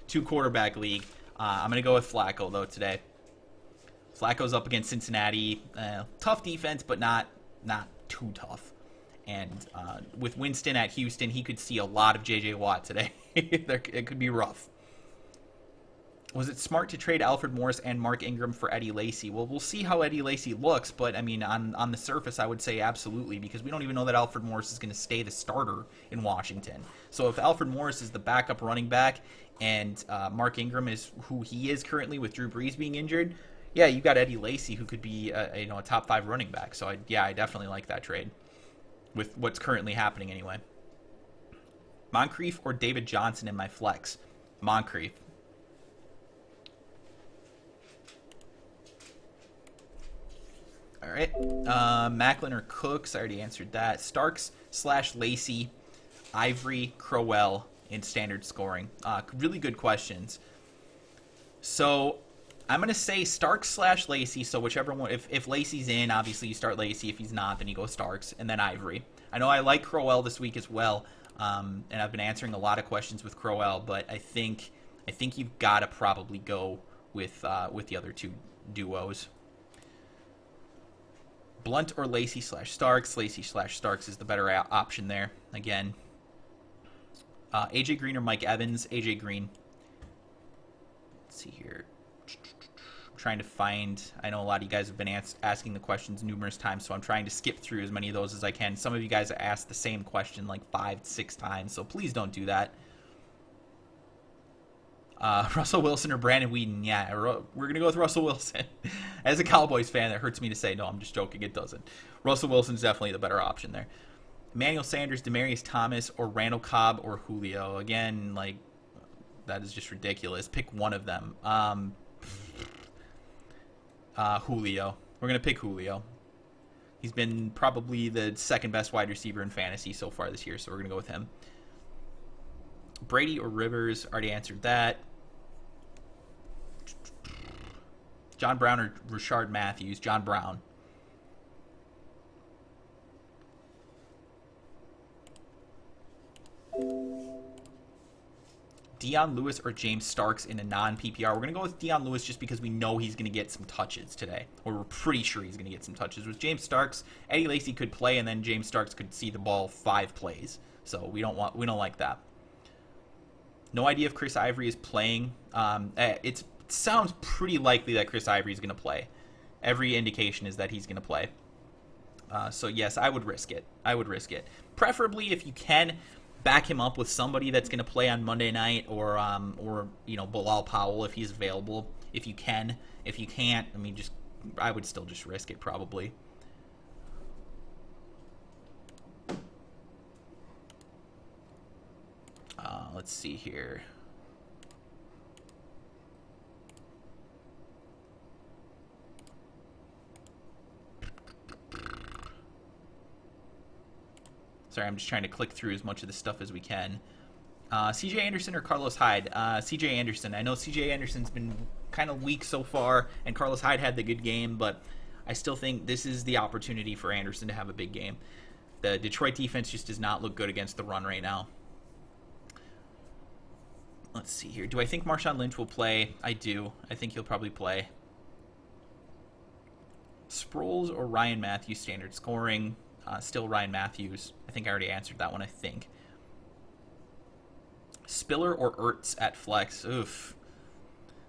two-quarterback league. I'm going to go with Flacco, though, today. Flacco's up against Cincinnati. Tough defense, but not too tough. And with Winston at Houston, he could see a lot of J.J. Watt today. It could be rough. Was it smart to trade Alfred Morris and Mark Ingram for Eddie Lacy? Well, we'll see how Eddie Lacy looks, but I mean, on the surface, I would say absolutely, because we don't even know that Alfred Morris is going to stay the starter in Washington. So if Alfred Morris is the backup running back and Mark Ingram is who he is currently with Drew Brees being injured, yeah, you got Eddie Lacy who could be a top 5 running back. So I definitely like that trade with what's currently happening anyway. Moncrief or David Johnson in my flex? Moncrief. All right. Macklin or Cooks? I already answered that. Starks / Lacy, Ivory, Crowell in standard scoring. Really good questions. So I'm going to say Starks / Lacy. So whichever one. If Lacy's in, obviously you start Lacy. If he's not, then you go Starks. And then Ivory. I know I like Crowell this week as well. And I've been answering a lot of questions with Crowell. But I think you've got to probably go with the other two duos. Blunt or Lacy / Starks. Lacy / Starks is the better option there. Again, AJ Green or Mike Evans. AJ Green. Let's see here. I'm trying to find. I know a lot of you guys have been asking the questions numerous times, so I'm trying to skip through as many of those as I can. Some of you guys have asked the same question like 5-6 times, so please don't do that. Russell Wilson or Brandon Whedon? Yeah, we're going to go with Russell Wilson. As a Cowboys fan, that hurts me to say. No, I'm just joking. It doesn't. Russell Wilson's definitely the better option there. Emmanuel Sanders, Demaryius Thomas, or Randall Cobb or Julio? Again, like, that is just ridiculous. Pick one of them. Julio. We're going to pick Julio. He's been probably the second best wide receiver in fantasy so far this year, so we're going to go with him. Brady or Rivers? Already answered that. John Brown or Rashard Matthews? John Brown. Dion Lewis or James Starks in a non-PPR? We're going to go with Dion Lewis just because we know he's going to get some touches today. Or we're pretty sure he's going to get some touches. With James Starks, Eddie Lacy could play, and then James Starks could see the ball 5 plays. So we don't like that. No idea if Chris Ivory is playing. It sounds pretty likely that Chris Ivory is going to play. Every indication is that he's going to play. So yes, I would risk it. Preferably, if you can, back him up with somebody that's going to play on Monday night, or Bilal Powell if he's available. If you can. If you can't, I would still just risk it probably. Let's see here. Sorry, I'm just trying to click through as much of this stuff as we can. CJ Anderson or Carlos Hyde? CJ Anderson. I know CJ Anderson's been kind of weak so far, and Carlos Hyde had the good game, but I still think this is the opportunity for Anderson to have a big game. The Detroit defense just does not look good against the run right now. Let's see here. Do I think Marshawn Lynch will play? I do. I think he'll probably play. Sproles or Ryan Matthews standard scoring? Still Ryan Matthews. I think I already answered that one, I think. Spiller or Ertz at flex? Oof.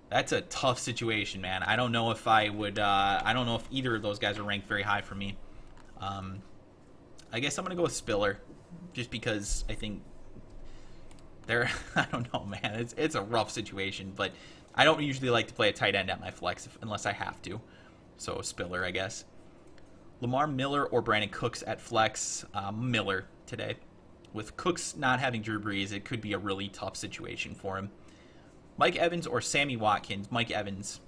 That's a tough situation, man. I don't know if I would... I don't know if either of those guys are ranked very high for me. I guess I'm going to go with Spiller. Just because I think... I don't know, man. It's a rough situation, but I don't usually like to play a tight end at my flex unless I have to. So Spiller, I guess. Lamar Miller or Brandon Cooks at flex? Miller today. With Cooks not having Drew Brees, it could be a really tough situation for him. Mike Evans or Sammy Watkins? Mike Evans.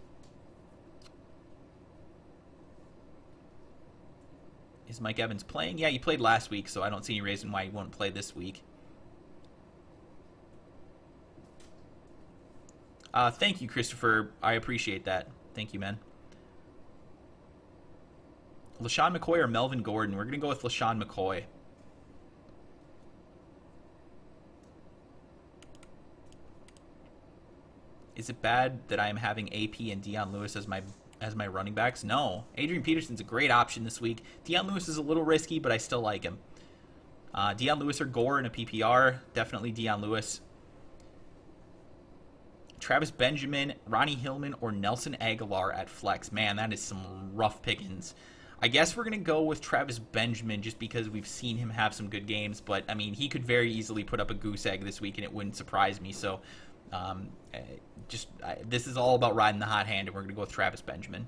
Is Mike Evans playing? Yeah, he played last week, so I don't see any reason why he wouldn't play this week. Thank you, Christopher. I appreciate that. Thank you, man. LaShawn McCoy or Melvin Gordon? We're going to go with LaShawn McCoy. Is it bad that I am having AP and Dion Lewis as my running backs? No. Adrian Peterson's a great option this week. Dion Lewis is a little risky, but I still like him. Dion Lewis or Gore in a PPR. Definitely Dion Lewis. Travis Benjamin, Ronnie Hillman, or Nelson Aguilar at flex. Man, that is some rough pickings. I guess we're going to go with Travis Benjamin just because we've seen him have some good games. But, I mean, he could very easily put up a goose egg this week, and it wouldn't surprise me. So, this is all about riding the hot hand, and we're going to go with Travis Benjamin.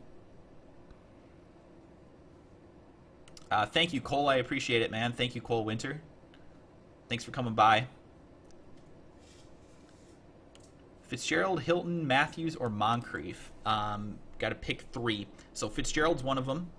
Thank you, Cole. I appreciate it, man. Thank you, Cole Winter. Thanks for coming by. Fitzgerald, Hilton, Matthews, or Moncrief. Got to pick 3. So Fitzgerald's one of them.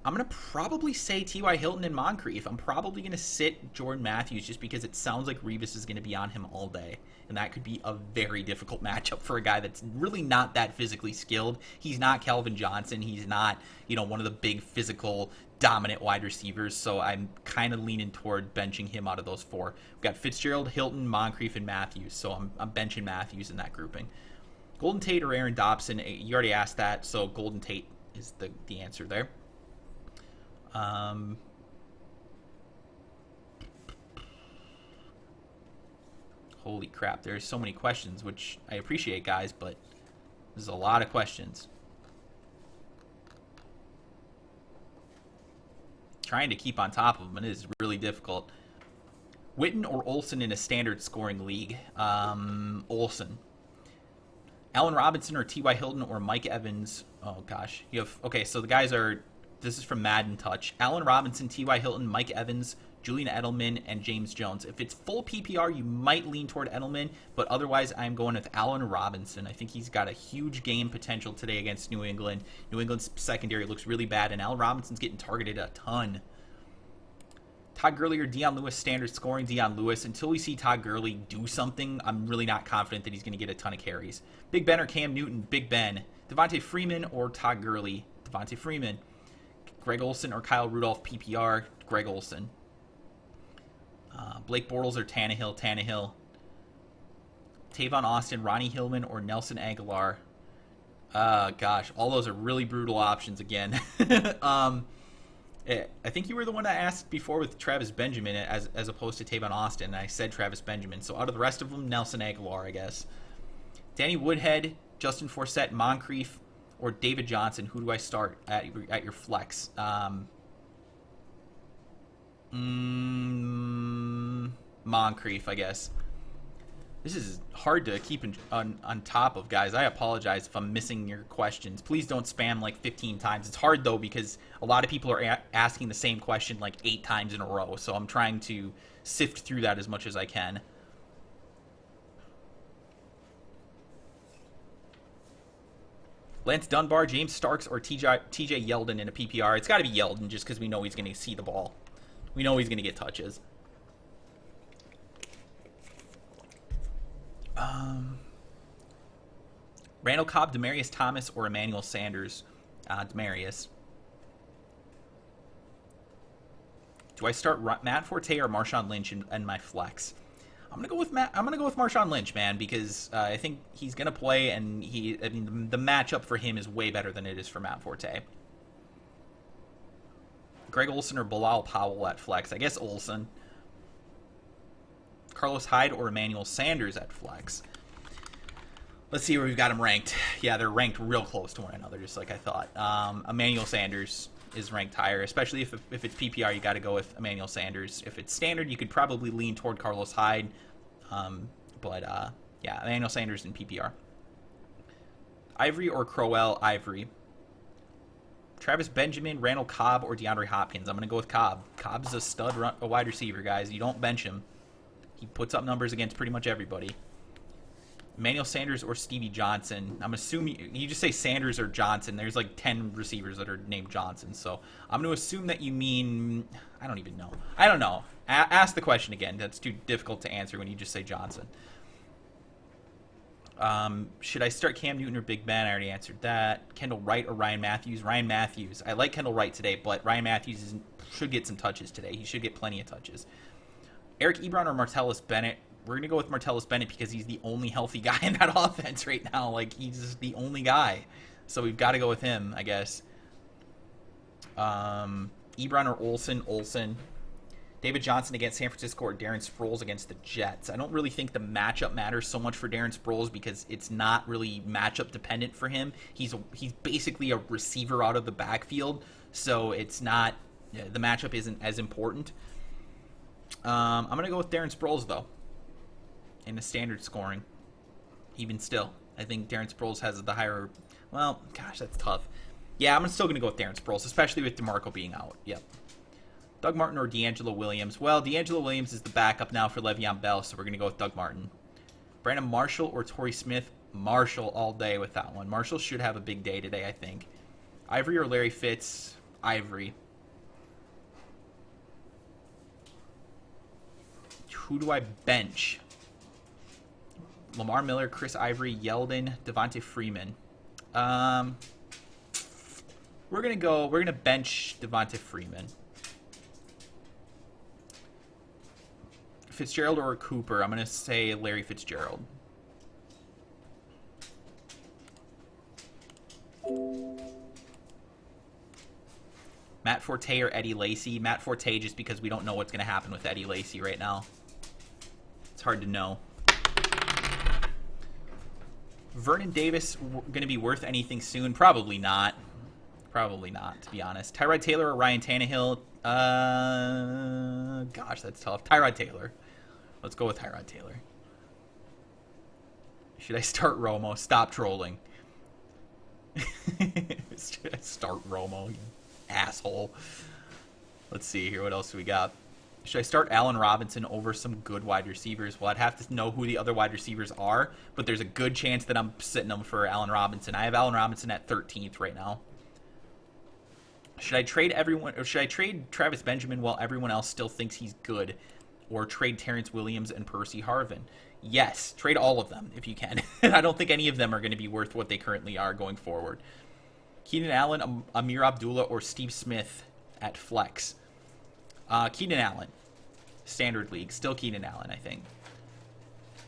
I'm going to probably say T.Y. Hilton and Moncrief. I'm probably going to sit Jordan Matthews just because it sounds like Revis is going to be on him all day. And that could be a very difficult matchup for a guy that's really not that physically skilled. He's not Calvin Johnson. He's not, one of the big physical dominant wide receivers. So I'm kind of leaning toward benching him out of those 4. We've got Fitzgerald, Hilton, Moncrief, and Matthews. So I'm benching Matthews in that grouping. Golden Tate or Aaron Dobson? You already asked that. So Golden Tate is the answer there. Holy crap, there's so many questions, which I appreciate, guys, but there's a lot of questions. Trying to keep on top of them is really difficult. Witten or Olsen in a standard scoring league? Olsen. Allen Robinson or T.Y. Hilton or Mike Evans? Oh, gosh. Okay, so the guys are... This is from Madden Touch. Allen Robinson, T.Y. Hilton, Mike Evans, Julian Edelman, and James Jones. If it's full PPR, you might lean toward Edelman, but otherwise I'm going with Allen Robinson. I think he's got a huge game potential today against New England. New England's secondary looks really bad, and Allen Robinson's getting targeted a ton. Todd Gurley or Dion Lewis, standard scoring? Dion Lewis. Until we see Todd Gurley do something, I'm really not confident that he's going to get a ton of carries. Big Ben or Cam Newton? Big Ben. Devontae Freeman or Todd Gurley? Devontae Freeman. Greg Olsen or Kyle Rudolph, PPR? Greg Olsen. Blake Bortles or Tannehill? Tannehill. Tavon Austin, Ronnie Hillman, or Nelson Aguilar? Gosh, all those are really brutal options again. I think you were the one that asked before with Travis Benjamin as opposed to Tavon Austin, and I said Travis Benjamin. So out of the rest of them, Nelson Aguilar, I guess. Danny Woodhead, Justin Forsett, Moncrief, or David Johnson? Who do I start at your flex? Moncrief, I guess. This is hard to keep on top of, guys. I apologize if I'm missing your questions. Please don't spam like 15 times. It's hard, though, because a lot of people are asking the same question like 8 times in a row. So I'm trying to sift through that as much as I can. Lance Dunbar, James Starks, or TJ Yeldon in a PPR? It's got to be Yeldon just because we know he's going to see the ball. We know he's going to get touches. Randall Cobb, Demaryius Thomas, or Emmanuel Sanders? Demaryius. Do I start Matt Forte or Marshawn Lynch in my flex? I'm gonna go with Marshawn Lynch, man, because I think he's gonna play, and the matchup for him is way better than it is for Matt Forte. Greg Olsen or Bilal Powell at flex? I guess Olsen. Carlos Hyde or Emmanuel Sanders at flex? Let's see where we've got them ranked. Yeah, they're ranked real close to one another, just like I thought. Emmanuel Sanders is ranked higher, especially if it's PPR. You got to go with Emmanuel Sanders. If it's standard, you could probably lean toward Carlos Hyde, yeah, Emmanuel Sanders in PPR. Ivory or Crowell? Ivory. Travis Benjamin, Randall Cobb, or DeAndre Hopkins? I'm gonna go with Cobb. Cobb's a stud wide receiver, guys. You don't bench him. He puts up numbers against pretty much everybody. Emmanuel Sanders or Stevie Johnson? I'm assuming you just say Sanders or Johnson. There's like 10 receivers that are named Johnson, so I'm going to assume that you mean... I don't even know. I don't know. Ask the question again. That's too difficult to answer when you just say Johnson. Should I start Cam Newton or Big Ben? I already answered that. Kendall Wright or Ryan Matthews? Ryan Matthews. I like Kendall Wright today, but Ryan Matthews should get some touches today. He should get plenty of touches. Eric Ebron or Martellus Bennett? We're going to go with Martellus Bennett because he's the only healthy guy in that offense right now. Like, he's just the only guy. So we've got to go with him, I guess. Ebron or Olsen? Olsen. David Johnson against San Francisco or Darren Sproles against the Jets. I don't really think the matchup matters so much for Darren Sproles because it's not really matchup dependent for him. He's basically a receiver out of the backfield, so it's not the matchup isn't as important. I'm going to go with Darren Sproles, though, in the standard scoring. Even still, I think Darren Sproles has the higher... Well, gosh, that's tough. Yeah, I'm still going to go with Darren Sproles, especially with DeMarco being out. Yep. Doug Martin or D'Angelo Williams? Well, D'Angelo Williams is the backup now for Le'Veon Bell, so we're going to go with Doug Martin. Brandon Marshall or Torrey Smith? Marshall all day with that one. Marshall should have a big day today, I think. Ivory or Larry Fitz? Ivory. Who do I bench? Lamar Miller, Chris Ivory, Yeldon, Devontae Freeman. We're gonna bench Devontae Freeman. Fitzgerald or Cooper? I'm gonna say Larry Fitzgerald. Matt Forte or Eddie Lacy? Matt Forte, just because we don't know what's gonna happen with Eddie Lacy right now. It's hard to know. Vernon Davis going to be worth anything soon? Probably not. Probably not, to be honest. Tyrod Taylor or Ryan Tannehill? Gosh, that's tough. Tyrod Taylor. Let's go with Tyrod Taylor. Should I start Romo? Stop trolling. Should I start Romo? You asshole. Let's see here. What else do we got? Should I start Allen Robinson over some good wide receivers? Well, I'd have to know who the other wide receivers are, but there's a good chance that I'm sitting them for Allen Robinson. I have Allen Robinson at 13th right now. Should I trade everyone, or should I trade Travis Benjamin while everyone else still thinks he's good, or trade Terrence Williams and Percy Harvin? Yes, trade all of them if you can. I don't think any of them are going to be worth what they currently are going forward. Keenan Allen, Amir Abdullah, or Steve Smith at flex. Keenan Allen. Standard league. Still Keenan Allen, I think.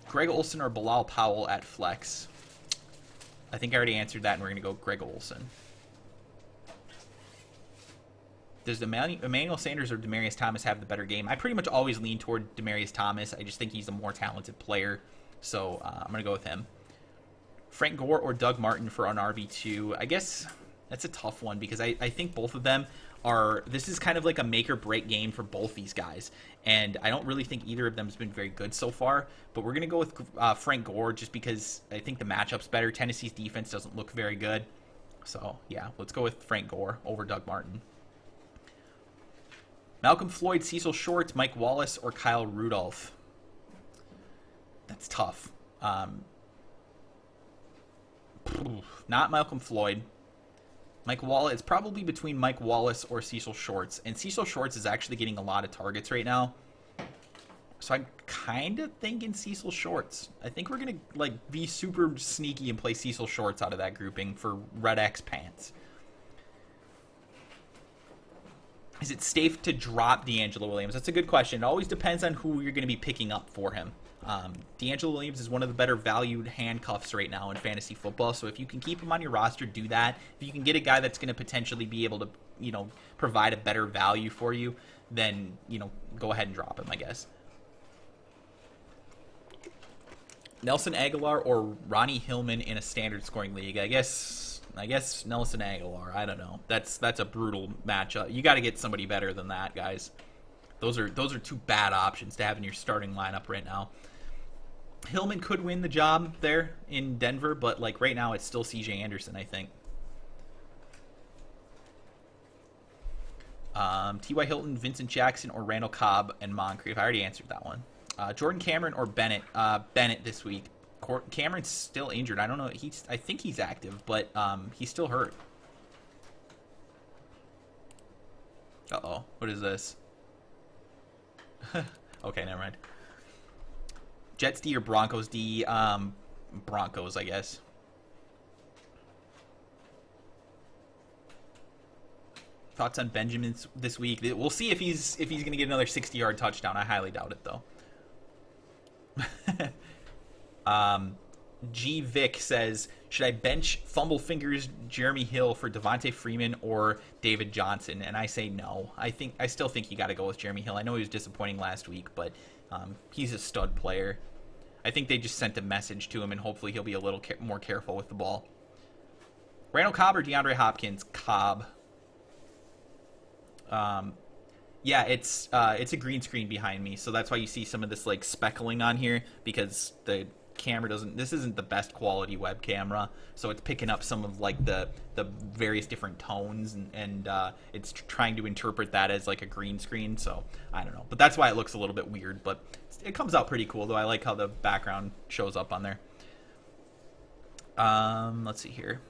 Greg Olsen or Bilal Powell at flex. I think I already answered that, and we're going to go Greg Olsen. Does Emmanuel Sanders or Demaryius Thomas have the better game? I pretty much always lean toward Demaryius Thomas. I just think he's a more talented player, so I'm going to go with him. Frank Gore or Doug Martin for an RB2. I guess that's a tough one because I think both of them are... This is kind of like a make-or-break game for both these guys, and I don't really think either of them has been very good so far, but we're going to go with Frank Gore just because I think the matchup's better. Tennessee's defense doesn't look very good. So, yeah, let's go with Frank Gore over Doug Martin. Malcolm Floyd, Cecil Short, Mike Wallace, or Kyle Rudolph? That's tough. Not Malcolm Floyd. Mike Wallace. It's probably between Mike Wallace or Cecil Shorts. And Cecil Shorts is actually getting a lot of targets right now. So I'm kind of thinking Cecil Shorts. I think we're going to be super sneaky and play Cecil Shorts out of that grouping for Red X Pants. Is it safe to drop D'Angelo Williams? That's a good question. It always depends on who you're going to be picking up for him. D'Angelo Williams is one of the better valued handcuffs right now in fantasy football. So if you can keep him on your roster, do that. If you can get a guy that's going to potentially be able to, provide a better value for you, then, go ahead and drop him, I guess. Nelson Aguilar or Ronnie Hillman in a standard scoring league? I guess Nelson Aguilar. I don't know. That's a brutal matchup. You got to get somebody better than that, guys. Those are two bad options to have in your starting lineup right now. Hillman could win the job there in Denver, but right now it's still C.J. Anderson, I think. T.Y. Hilton, Vincent Jackson, or Randall Cobb and Moncrief. I already answered that one. Jordan Cameron or Bennett. Bennett this week. Cameron's still injured. I don't know. I think he's active, but he's still hurt. Uh-oh. What is this? Okay, never mind. Jets D or Broncos D? Broncos, I guess. Thoughts on Benjamin this week? We'll see if he's going to get another 60-yard touchdown. I highly doubt it, though. G. Vic says, Should I bench Fumble Fingers, Jeremy Hill for Devontae Freeman or David Johnson? And I say no. I still think you got to go with Jeremy Hill. I know he was disappointing last week, but he's a stud player. I think they just sent a message to him, and hopefully he'll be a little more careful with the ball. Randall Cobb or DeAndre Hopkins? Cobb. Yeah, it's a green screen behind me, so that's why you see some of this like speckling on here, because the camera doesn't. This isn't the best quality web camera, so it's picking up some of like the various different tones, and it's trying to interpret that as like a green screen. So I don't know, but that's why it looks a little bit weird. But it comes out pretty cool, though. I like how the background shows up on there. Let's see here.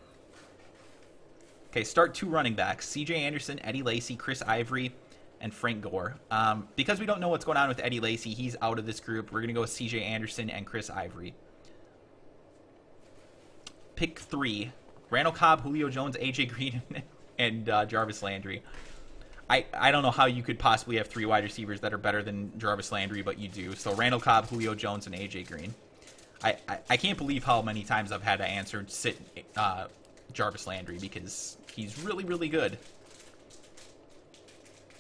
Okay, start 2 running backs: C.J. Anderson, Eddie Lacy, Chris Ivory, and Frank Gore. Because we don't know what's going on with Eddie Lacy, he's out of this group. We're going to go with C.J. Anderson and Chris Ivory. Pick 3. Randall Cobb, Julio Jones, A.J. Green, and Jarvis Landry. I don't know how you could possibly have 3 wide receivers that are better than Jarvis Landry, but you do. So Randall Cobb, Julio Jones, and A.J. Green. I can't believe how many times I've had to answer sit Jarvis Landry, because he's really, really good.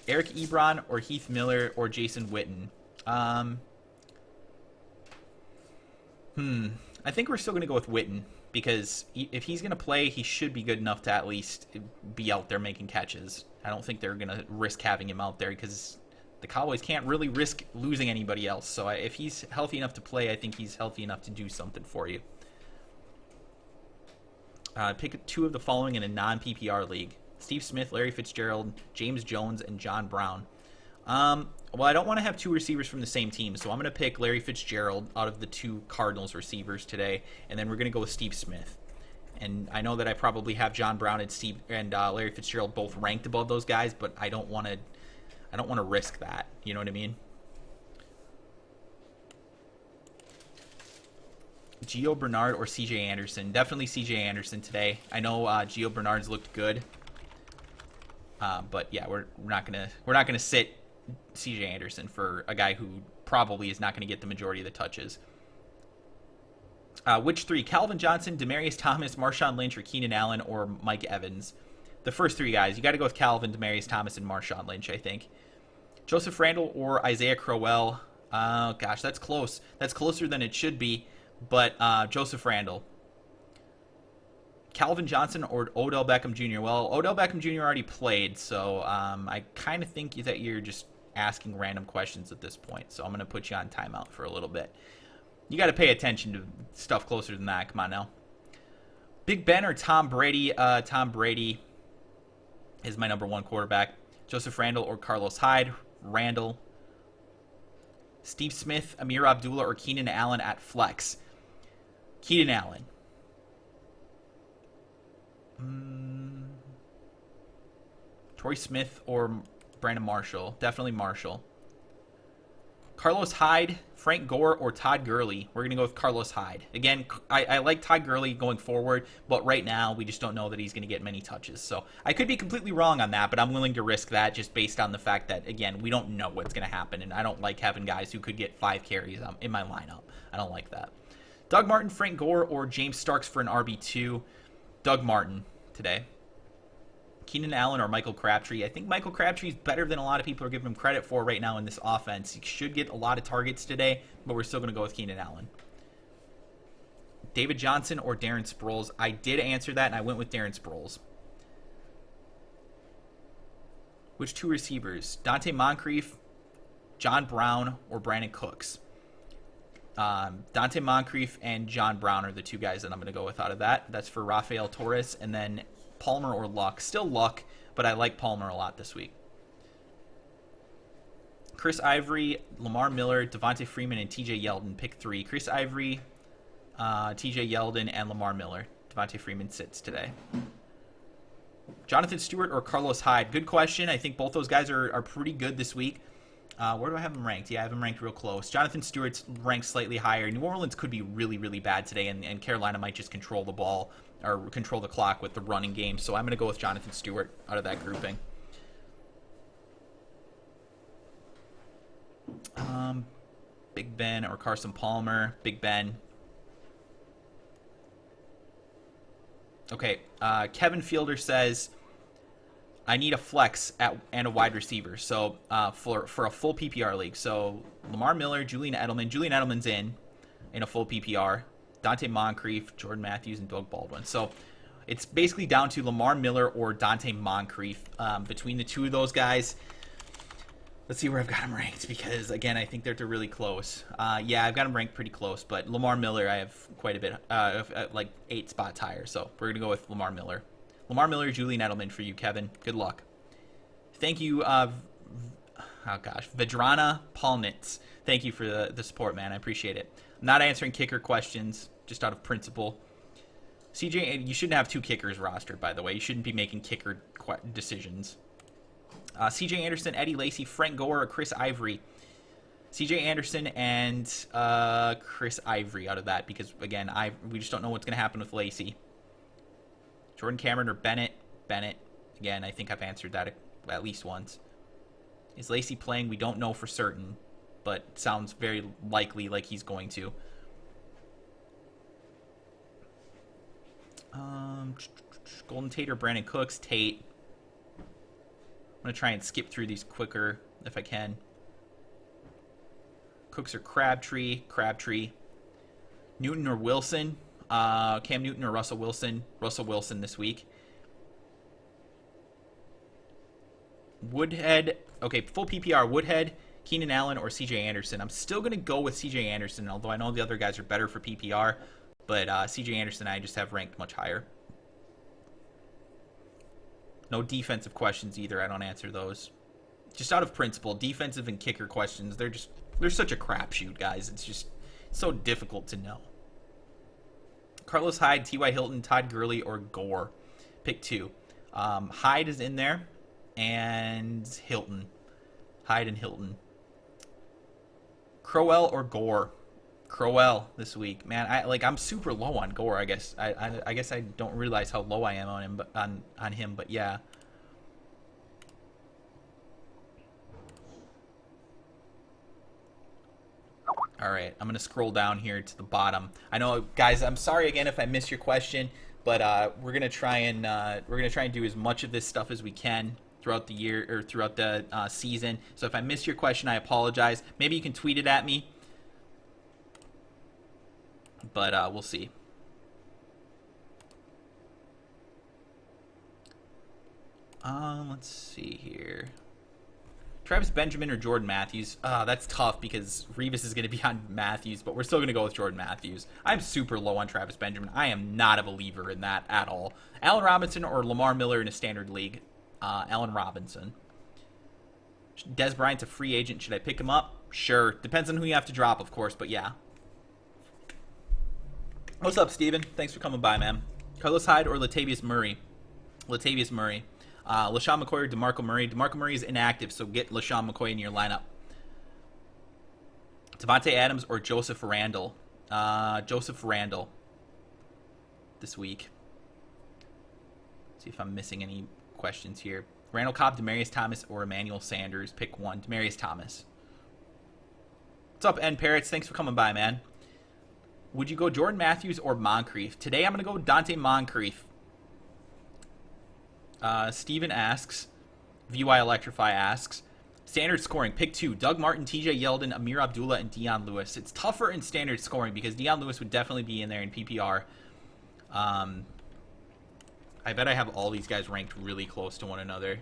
Eric Ebron or Heath Miller or Jason Witten. I think we're still going to go with Witten, because if he's going to play, he should be good enough to at least be out there making catches. I don't think they're going to risk having him out there, because the Cowboys can't really risk losing anybody else. So if he's healthy enough to play, I think he's healthy enough to do something for you. Pick 2 of the following in a non-PPR league: Steve Smith, Larry Fitzgerald, James Jones, and John Brown. Well, I don't want to have 2 receivers from the same team, so I'm going to pick Larry Fitzgerald out of the 2 Cardinals receivers today, and then we're going to go with Steve Smith. And I know that I probably have John Brown and Larry Fitzgerald both ranked above those guys, but I don't want to risk that. You know what I mean? Gio Bernard or C.J. Anderson? Definitely C.J. Anderson today. I know Gio Bernard's looked good, but yeah, we're not gonna sit C.J. Anderson for a guy who probably is not going to get the majority of the touches. Which 3? Calvin Johnson, Demaryius Thomas, Marshawn Lynch, or Keenan Allen, or Mike Evans? The first 3 guys. You got to go with Calvin, Demaryius Thomas, and Marshawn Lynch, I think. Joseph Randle or Isaiah Crowell? Oh gosh, that's close. That's closer than it should be. But Joseph Randle. Calvin Johnson or Odell Beckham Jr.? Well, Odell Beckham Jr. already played, so I kind of think that you're just asking random questions at this point. So I'm going to put you on timeout for a little bit. You got to pay attention to stuff closer than that. Come on now. Big Ben or Tom Brady? Tom Brady is my number 1 quarterback. Joseph Randle or Carlos Hyde? Randle. Steve Smith, Amir Abdullah, or Keenan Allen at flex? Keenan Allen. Torrey Smith or Brandon Marshall? Definitely Marshall. Carlos Hyde, Frank Gore, or Todd Gurley? We're going to go with Carlos Hyde. Again, I like Todd Gurley going forward, but right now we just don't know that he's going to get many touches. So I could be completely wrong on that, but I'm willing to risk that just based on the fact that, again, we don't know what's going to happen, and I don't like having guys who could get 5 carries in my lineup. I don't like that. Doug Martin, Frank Gore, or James Starks for an RB2? Doug Martin today. Keenan Allen or Michael Crabtree? I think Michael Crabtree is better than a lot of people are giving him credit for right now in this offense. He should get a lot of targets today, but we're still going to go with Keenan Allen. David Johnson or Darren Sproles? I did answer that, and I went with Darren Sproles. Which 2 receivers? Dante Moncrief, John Brown, or Brandon Cooks? Dante Moncrief and John Brown are the 2 guys that I'm going to go with out of that. That's for Rafael Torres, and then Palmer or Luck. Still Luck, but I like Palmer a lot this week. Chris Ivory, Lamar Miller, Devontae Freeman, and TJ Yeldon. Pick 3. Chris Ivory, TJ Yeldon, and Lamar Miller. Devontae Freeman sits today. Jonathan Stewart or Carlos Hyde? Good question. I think both those guys are pretty good this week. Where do I have them ranked? Yeah, I have them ranked real close. Jonathan Stewart's ranked slightly higher. New Orleans could be really, really bad today, and Carolina might just control the ball or control the clock with the running game. So I'm going to go with Jonathan Stewart out of that grouping. Big Ben or Carson Palmer? Big Ben. Okay, Kevin Fielder says, I need a flex and a wide receiver. So for a full PPR league. So Lamar Miller, Julian Edelman. Julian Edelman's in a full PPR. Dante Moncrief, Jordan Matthews, and Doug Baldwin. So it's basically down to Lamar Miller or Dante Moncrief. Between the two of those guys, let's see where I've got them ranked, because, again, I think they're really close. Yeah, I've got them ranked pretty close, but Lamar Miller I have quite a bit, like 8 spots higher. So we're going to go with Lamar Miller. Lamar Miller, Julian Edelman for you, Kevin. Good luck. Thank you, Vedrana Palnitz. Thank you for the support, man. I appreciate it. I'm not answering kicker questions, just out of principle. CJ, you shouldn't have 2 kickers rostered, by the way. You shouldn't be making kicker decisions. CJ Anderson, Eddie Lacy, Frank Gore, or Chris Ivory. CJ Anderson and Chris Ivory out of that, because, again, we just don't know what's going to happen with Lacy. Jordan Cameron or Bennett. Bennett. Again, I think I've answered that at least once. Is Lacy playing? We don't know for certain, but sounds very likely like he's going to. Golden Tate or Brandon Cooks. Tate. I'm going to try and skip through these quicker if I can. Cooks or Crabtree. Crabtree. Newton or Wilson. Cam Newton or Russell Wilson. Russell Wilson this week. Woodhead. Okay, full PPR. Woodhead, Keenan Allen, or CJ Anderson. I'm still going to go with CJ Anderson, although I know the other guys are better for PPR. But CJ Anderson I just have ranked much higher. No defensive questions either. I don't answer those. Just out of principle, defensive and kicker questions, they're such a crapshoot, guys. It's just so difficult to know. Carlos Hyde, T.Y. Hilton, Todd Gurley, or Gore. Pick 2. Hyde is in there, and Hilton. Hyde and Hilton. Crowell or Gore. Crowell this week, man. I'm super low on Gore. I guess I don't realize how low I am on him, but on him. But yeah. All right, I'm gonna scroll down here to the bottom. I know, guys. I'm sorry again if I missed your question, but we're gonna try and do as much of this stuff as we can throughout the year or throughout the season. So if I missed your question, I apologize. Maybe you can tweet it at me. But we'll see. Let's see here. Travis Benjamin or Jordan Matthews? That's tough because Revis is going to be on Matthews, but we're still going to go with Jordan Matthews. I'm super low on Travis Benjamin. I am not a believer in that at all. Allen Robinson or Lamar Miller in a standard league? Allen Robinson. Des Bryant's a free agent. Should I pick him up? Sure. Depends on who you have to drop, of course, but yeah. What's up, Steven? Thanks for coming by, man. Carlos Hyde or Latavius Murray? Latavius Murray. LaShawn McCoy or DeMarco Murray? DeMarco Murray is inactive, so get LaShawn McCoy in your lineup. Devontae Adams or Joseph Randle? Joseph Randle this week. See if I'm missing any questions here. Randall Cobb, Demaryius Thomas, or Emmanuel Sanders? Pick one. Demaryius Thomas. What's up, N Parrots? Thanks for coming by, man. Would you go Jordan Matthews or Moncrief? Today I'm going to go Dante Moncrief. Steven asks, VY Electrify asks, standard scoring, pick 2, Doug Martin, TJ Yeldon, Amir Abdullah, and Dion Lewis. It's tougher in standard scoring because Dion Lewis would definitely be in there in PPR. I bet I have all these guys ranked really close to one another.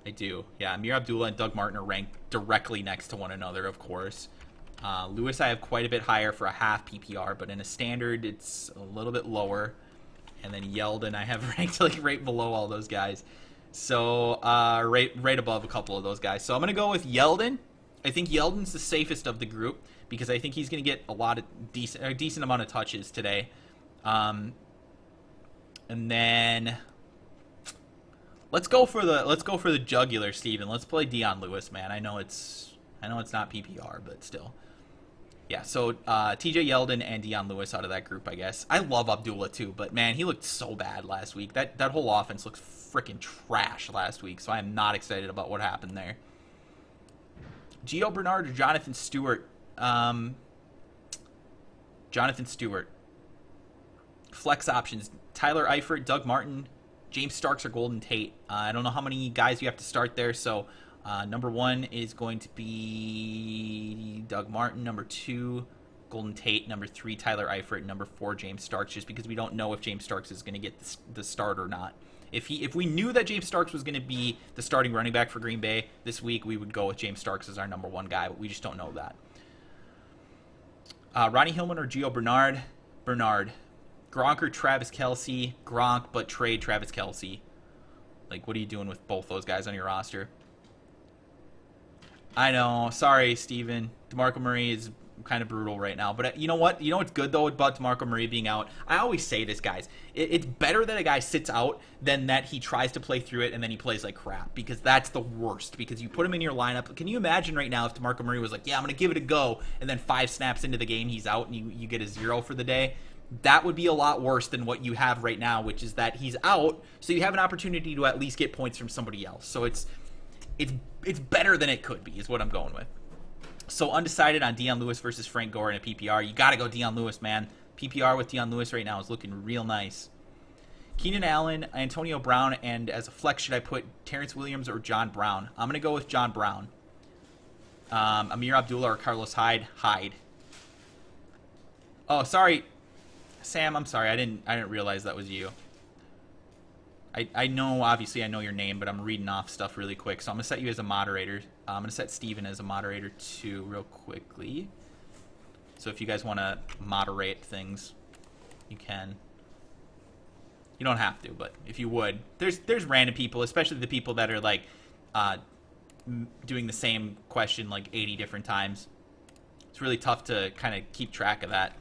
I do. Yeah, Amir Abdullah and Doug Martin are ranked directly next to one another, of course. Lewis I have quite a bit higher for a half PPR, but in a standard it's a little bit lower. And then Yeldon I have ranked like right below all those guys. So right above a couple of those guys. So I'm going to go with Yeldon. I think Yeldon's the safest of the group because I think he's going to get a decent amount of touches today. And then let's go for the jugular, Steven. Let's play Dion Lewis, man. I know it's not PPR, but still. Yeah, so TJ Yeldon and Dion Lewis out of that group, I guess. I love Abdullah too, but man, he looked so bad last week. That whole offense looks freaking trash last week, so I am not excited about what happened there. Gio Bernard or Jonathan Stewart? Jonathan Stewart. Flex options: Tyler Eifert, Doug Martin, James Starks, or Golden Tate. I don't know how many guys you have to start there, so number 1 is going to be Doug Martin. Number 2, Golden Tate. Number 3, Tyler Eifert. Number 4, James Starks, just because we don't know if James Starks is going to get the start or not. If we knew that James Starks was going to be the starting running back for Green Bay this week, we would go with James Starks as our number 1 guy, but we just don't know that. Ronnie Hillman or Gio Bernard? Bernard. Gronk or Travis Kelce? Gronk, but trade Travis Kelce. Like, what are you doing with both those guys on your roster? I know. Sorry, Steven. DeMarco Murray is kind of brutal right now. But you know what? You know what's good, though, about DeMarco Murray being out? I always say this, guys. It's better that a guy sits out than that he tries to play through it and then he plays like crap. Because that's the worst. Because you put him in your lineup. Can you imagine right now if DeMarco Murray was like, yeah, I'm going to give it a go, and then 5 snaps into the game he's out and you get a 0 for the day? That would be a lot worse than what you have right now, which is that he's out, so you have an opportunity to at least get points from somebody else. So it's better than it could be, is what I'm going with. So undecided on Dion Lewis versus Frank Gore in a PPR. You got to go Dion Lewis, man. PPR with Dion Lewis right now is looking real nice. Keenan Allen, Antonio Brown, and as a flex, should I put Terrence Williams or John Brown? I'm going to go with John Brown. Amir Abdullah or Carlos Hyde? Hyde. Oh, sorry. Sam, I'm sorry. I didn't realize that was you. I know, obviously, I know your name, but I'm reading off stuff really quick. So I'm going to set you as a moderator. I'm going to set Steven as a moderator, too, real quickly. So if you guys want to moderate things, you can. You don't have to, but if you would. There's random people, especially the people that are, like, doing the same question, like, 80 different times. It's really tough to kind of keep track of that.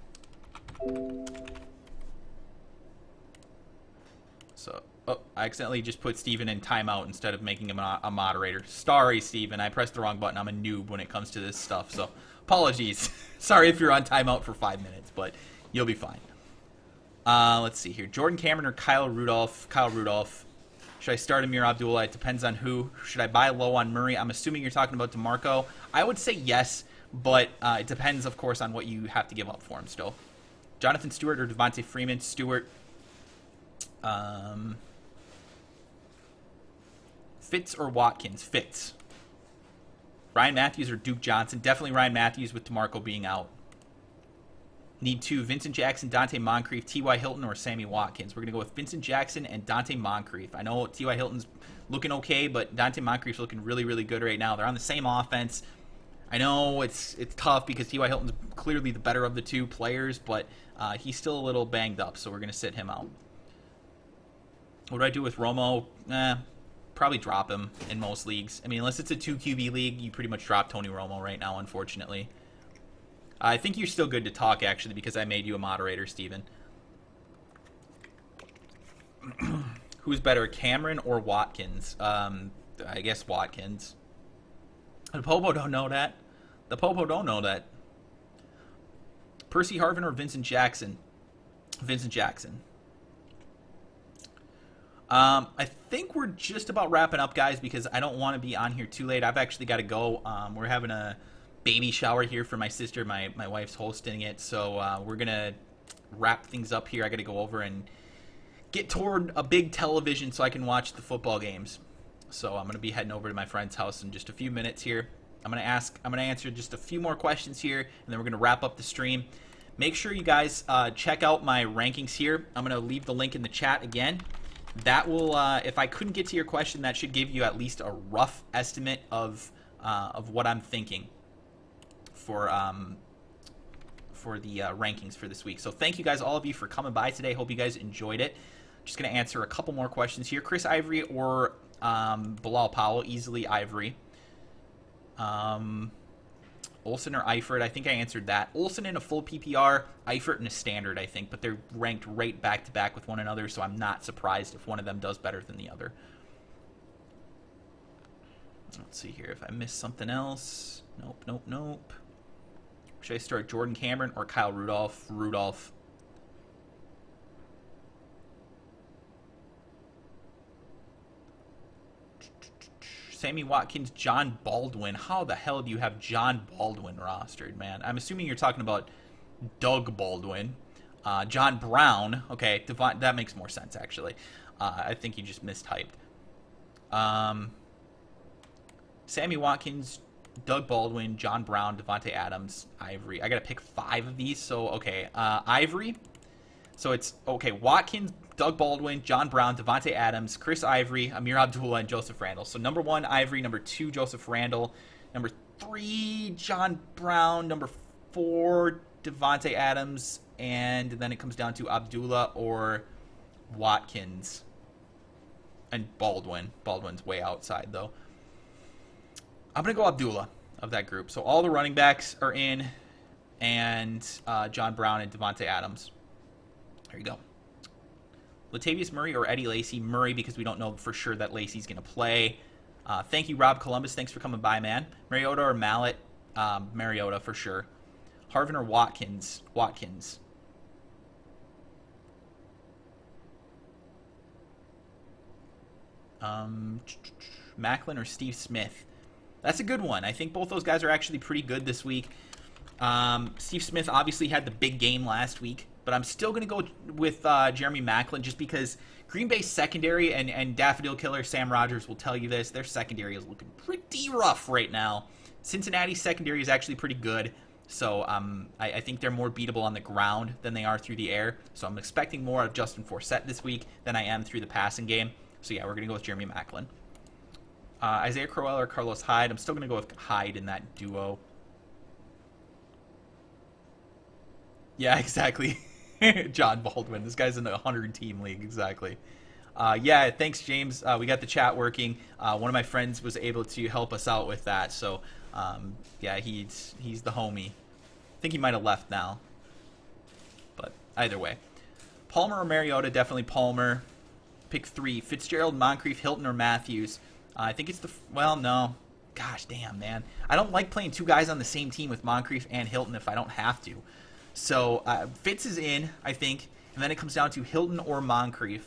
So, I accidentally just put Steven in timeout instead of making him a moderator. Sorry, Steven. I pressed the wrong button. I'm a noob when it comes to this stuff, so apologies. Sorry if you're on timeout for 5 minutes, but you'll be fine. Let's see here. Jordan Cameron or Kyle Rudolph? Kyle Rudolph. Should I start Amir Abdullah? It depends on who. Should I buy low on Murray? I'm assuming you're talking about DeMarco. I would say yes, but it depends, of course, on what you have to give up for him still. Jonathan Stewart or Devontae Freeman? Stewart. Fitz or Watkins? Fitz. Ryan Matthews or Duke Johnson? Definitely Ryan Matthews with DeMarco being out. Need 2. Vincent Jackson, Dante Moncrief, T.Y. Hilton, or Sammy Watkins? We're going to go with Vincent Jackson and Dante Moncrief. I know T.Y. Hilton's looking okay, but Dante Moncrief's looking really, really good right now. They're on the same offense. I know it's tough because T.Y. Hilton's clearly the better of the two players, but he's still a little banged up, so we're going to sit him out. What do I do with Romo? Probably drop him in most leagues. I mean, unless it's a 2 QB league, you pretty much drop Tony Romo right now, unfortunately. I think you're still good to talk, actually, because I made you a moderator, Steven. Who's better, Cameron or Watkins? I guess Watkins. The Popo don't know that. The Popo don't know that. Percy Harvin or Vincent Jackson? Vincent Jackson. I think we're just about wrapping up, guys, because I don't want to be on here too late. I've actually got to go. We're having a baby shower here for my sister. My wife's hosting it, so we're going to wrap things up here. I got to go over and get toward a big television so I can watch the football games. So I'm going to be heading over to my friend's house in just a few minutes here. I'm going to answer just a few more questions here, and then we're going to wrap up the stream. Make sure you guys check out my rankings here. I'm going to leave the link in the chat again. That will, if I couldn't get to your question, that should give you at least a rough estimate of what I'm thinking for the rankings for this week. So thank you guys, all of you, for coming by today. Hope you guys enjoyed it. Just going to answer a couple more questions here. Chris Ivory or Bilal Powell? Easily Ivory. Olsen or Eifert? I think I answered that. Olsen in a full PPR, Eifert in a standard, I think, but they're ranked right back-to-back with one another, so I'm not surprised if one of them does better than the other. Let's see here if I missed something else. Nope. Should I start Jordan Cameron or Kyle Rudolph? Rudolph. Sammy Watkins, John Baldwin. How the hell do you have John Baldwin rostered, man? I'm assuming you're talking about Doug Baldwin. John Brown. Okay, that makes more sense, actually. I think you just mistyped. Sammy Watkins, Doug Baldwin, John Brown, Devontae Adams, Ivory. I got to pick 5 of these. So, okay, Ivory. So it's, okay, Watkins, Doug Baldwin, John Brown, Devontae Adams, Chris Ivory, Amir Abdullah, and Joseph Randle. So number 1, Ivory. Number 2, Joseph Randle. Number 3, John Brown. Number 4, Devontae Adams. And then it comes down to Abdullah or Watkins. And Baldwin. Baldwin's way outside, though. I'm going to go Abdullah of that group. So all the running backs are in. And John Brown and Devontae Adams. There you go. Latavius Murray or Eddie Lacy? Murray, because we don't know for sure that Lacy's going to play. Thank you, Rob Columbus. Thanks for coming by, man. Mariota or Mallet? Mariota for sure. Harvin or Watkins? Watkins. Macklin or Steve Smith? That's a good one. I think both those guys are actually pretty good this week. Steve Smith obviously had the big game last week, but I'm still going to go with Jeremy Macklin just because Green Bay's secondary and Daffodil Killer Sam Rogers will tell you this. Their secondary is looking pretty rough right now. Cincinnati's secondary is actually pretty good, so I think they're more beatable on the ground than they are through the air. So I'm expecting more of Justin Forsett this week than I am through the passing game. So yeah, we're going to go with Jeremy Macklin. Isaiah Crowell or Carlos Hyde? I'm still going to go with Hyde in that duo. Yeah, exactly. John Baldwin. This guy's in a 100-team league, exactly. Yeah, thanks, James. We got the chat working. One of my friends was able to help us out with that. So, yeah, he's the homie. I think he might have left now. But either way. Palmer or Mariota? Definitely Palmer. Pick 3. Fitzgerald, Moncrief, Hilton, or Matthews? I think it's the... Well, no. Gosh, damn, man. I don't like playing 2 guys on the same team with Moncrief and Hilton if I don't have to. So, Fitz is in, I think, and then it comes down to Hilton or Moncrief.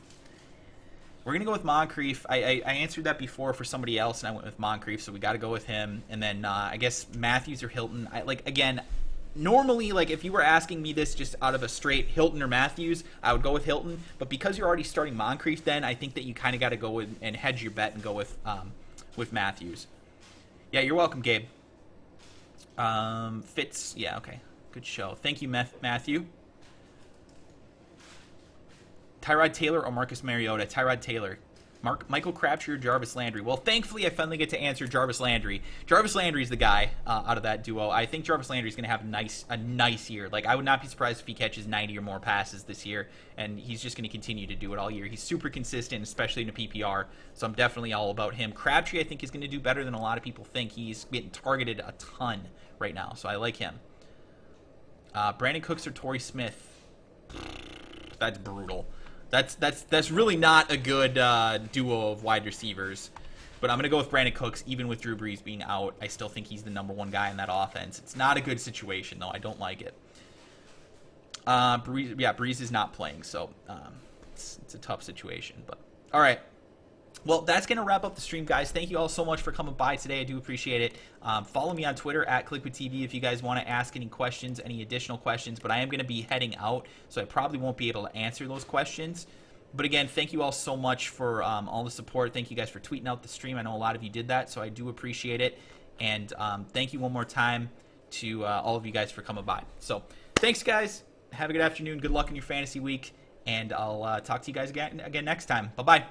We're going to go with Moncrief. I answered that before for somebody else, and I went with Moncrief, so we got to go with him. And then, I guess, Matthews or Hilton. Again, normally, if you were asking me this just out of a straight Hilton or Matthews, I would go with Hilton. But because you're already starting Moncrief, then I think that you kind of got to go and hedge your bet and go with Matthews. Yeah, you're welcome, Gabe. Fitz, yeah, okay. Good show. Thank you, Matthew. Tyrod Taylor or Marcus Mariota? Tyrod Taylor. Michael Crabtree or Jarvis Landry? Well, thankfully, I finally get to answer Jarvis Landry. Jarvis Landry's the guy out of that duo. I think Jarvis Landry's going to have a nice year. I would not be surprised if he catches 90 or more passes this year, and he's just going to continue to do it all year. He's super consistent, especially in a PPR, so I'm definitely all about him. Crabtree, I think, is going to do better than a lot of people think. He's getting targeted a ton right now, so I like him. Brandon Cooks or Torrey Smith? That's brutal. That's really not a good duo of wide receivers. But I'm going to go with Brandon Cooks, even with Drew Brees being out. I still think he's the number 1 guy in that offense. It's not a good situation, though. I don't like it. Brees is not playing, so it's a tough situation. But all right. Well, that's going to wrap up the stream, guys. Thank you all so much for coming by today. I do appreciate it. Follow me on Twitter at Kliquid TV if you guys want to ask any questions, any additional questions. But I am going to be heading out, so I probably won't be able to answer those questions. But again, thank you all so much for all the support. Thank you guys for tweeting out the stream. I know a lot of you did that, so I do appreciate it. And thank you one more time to all of you guys for coming by. So thanks, guys. Have a good afternoon. Good luck in your fantasy week. And I'll talk to you guys again next time. Bye-bye.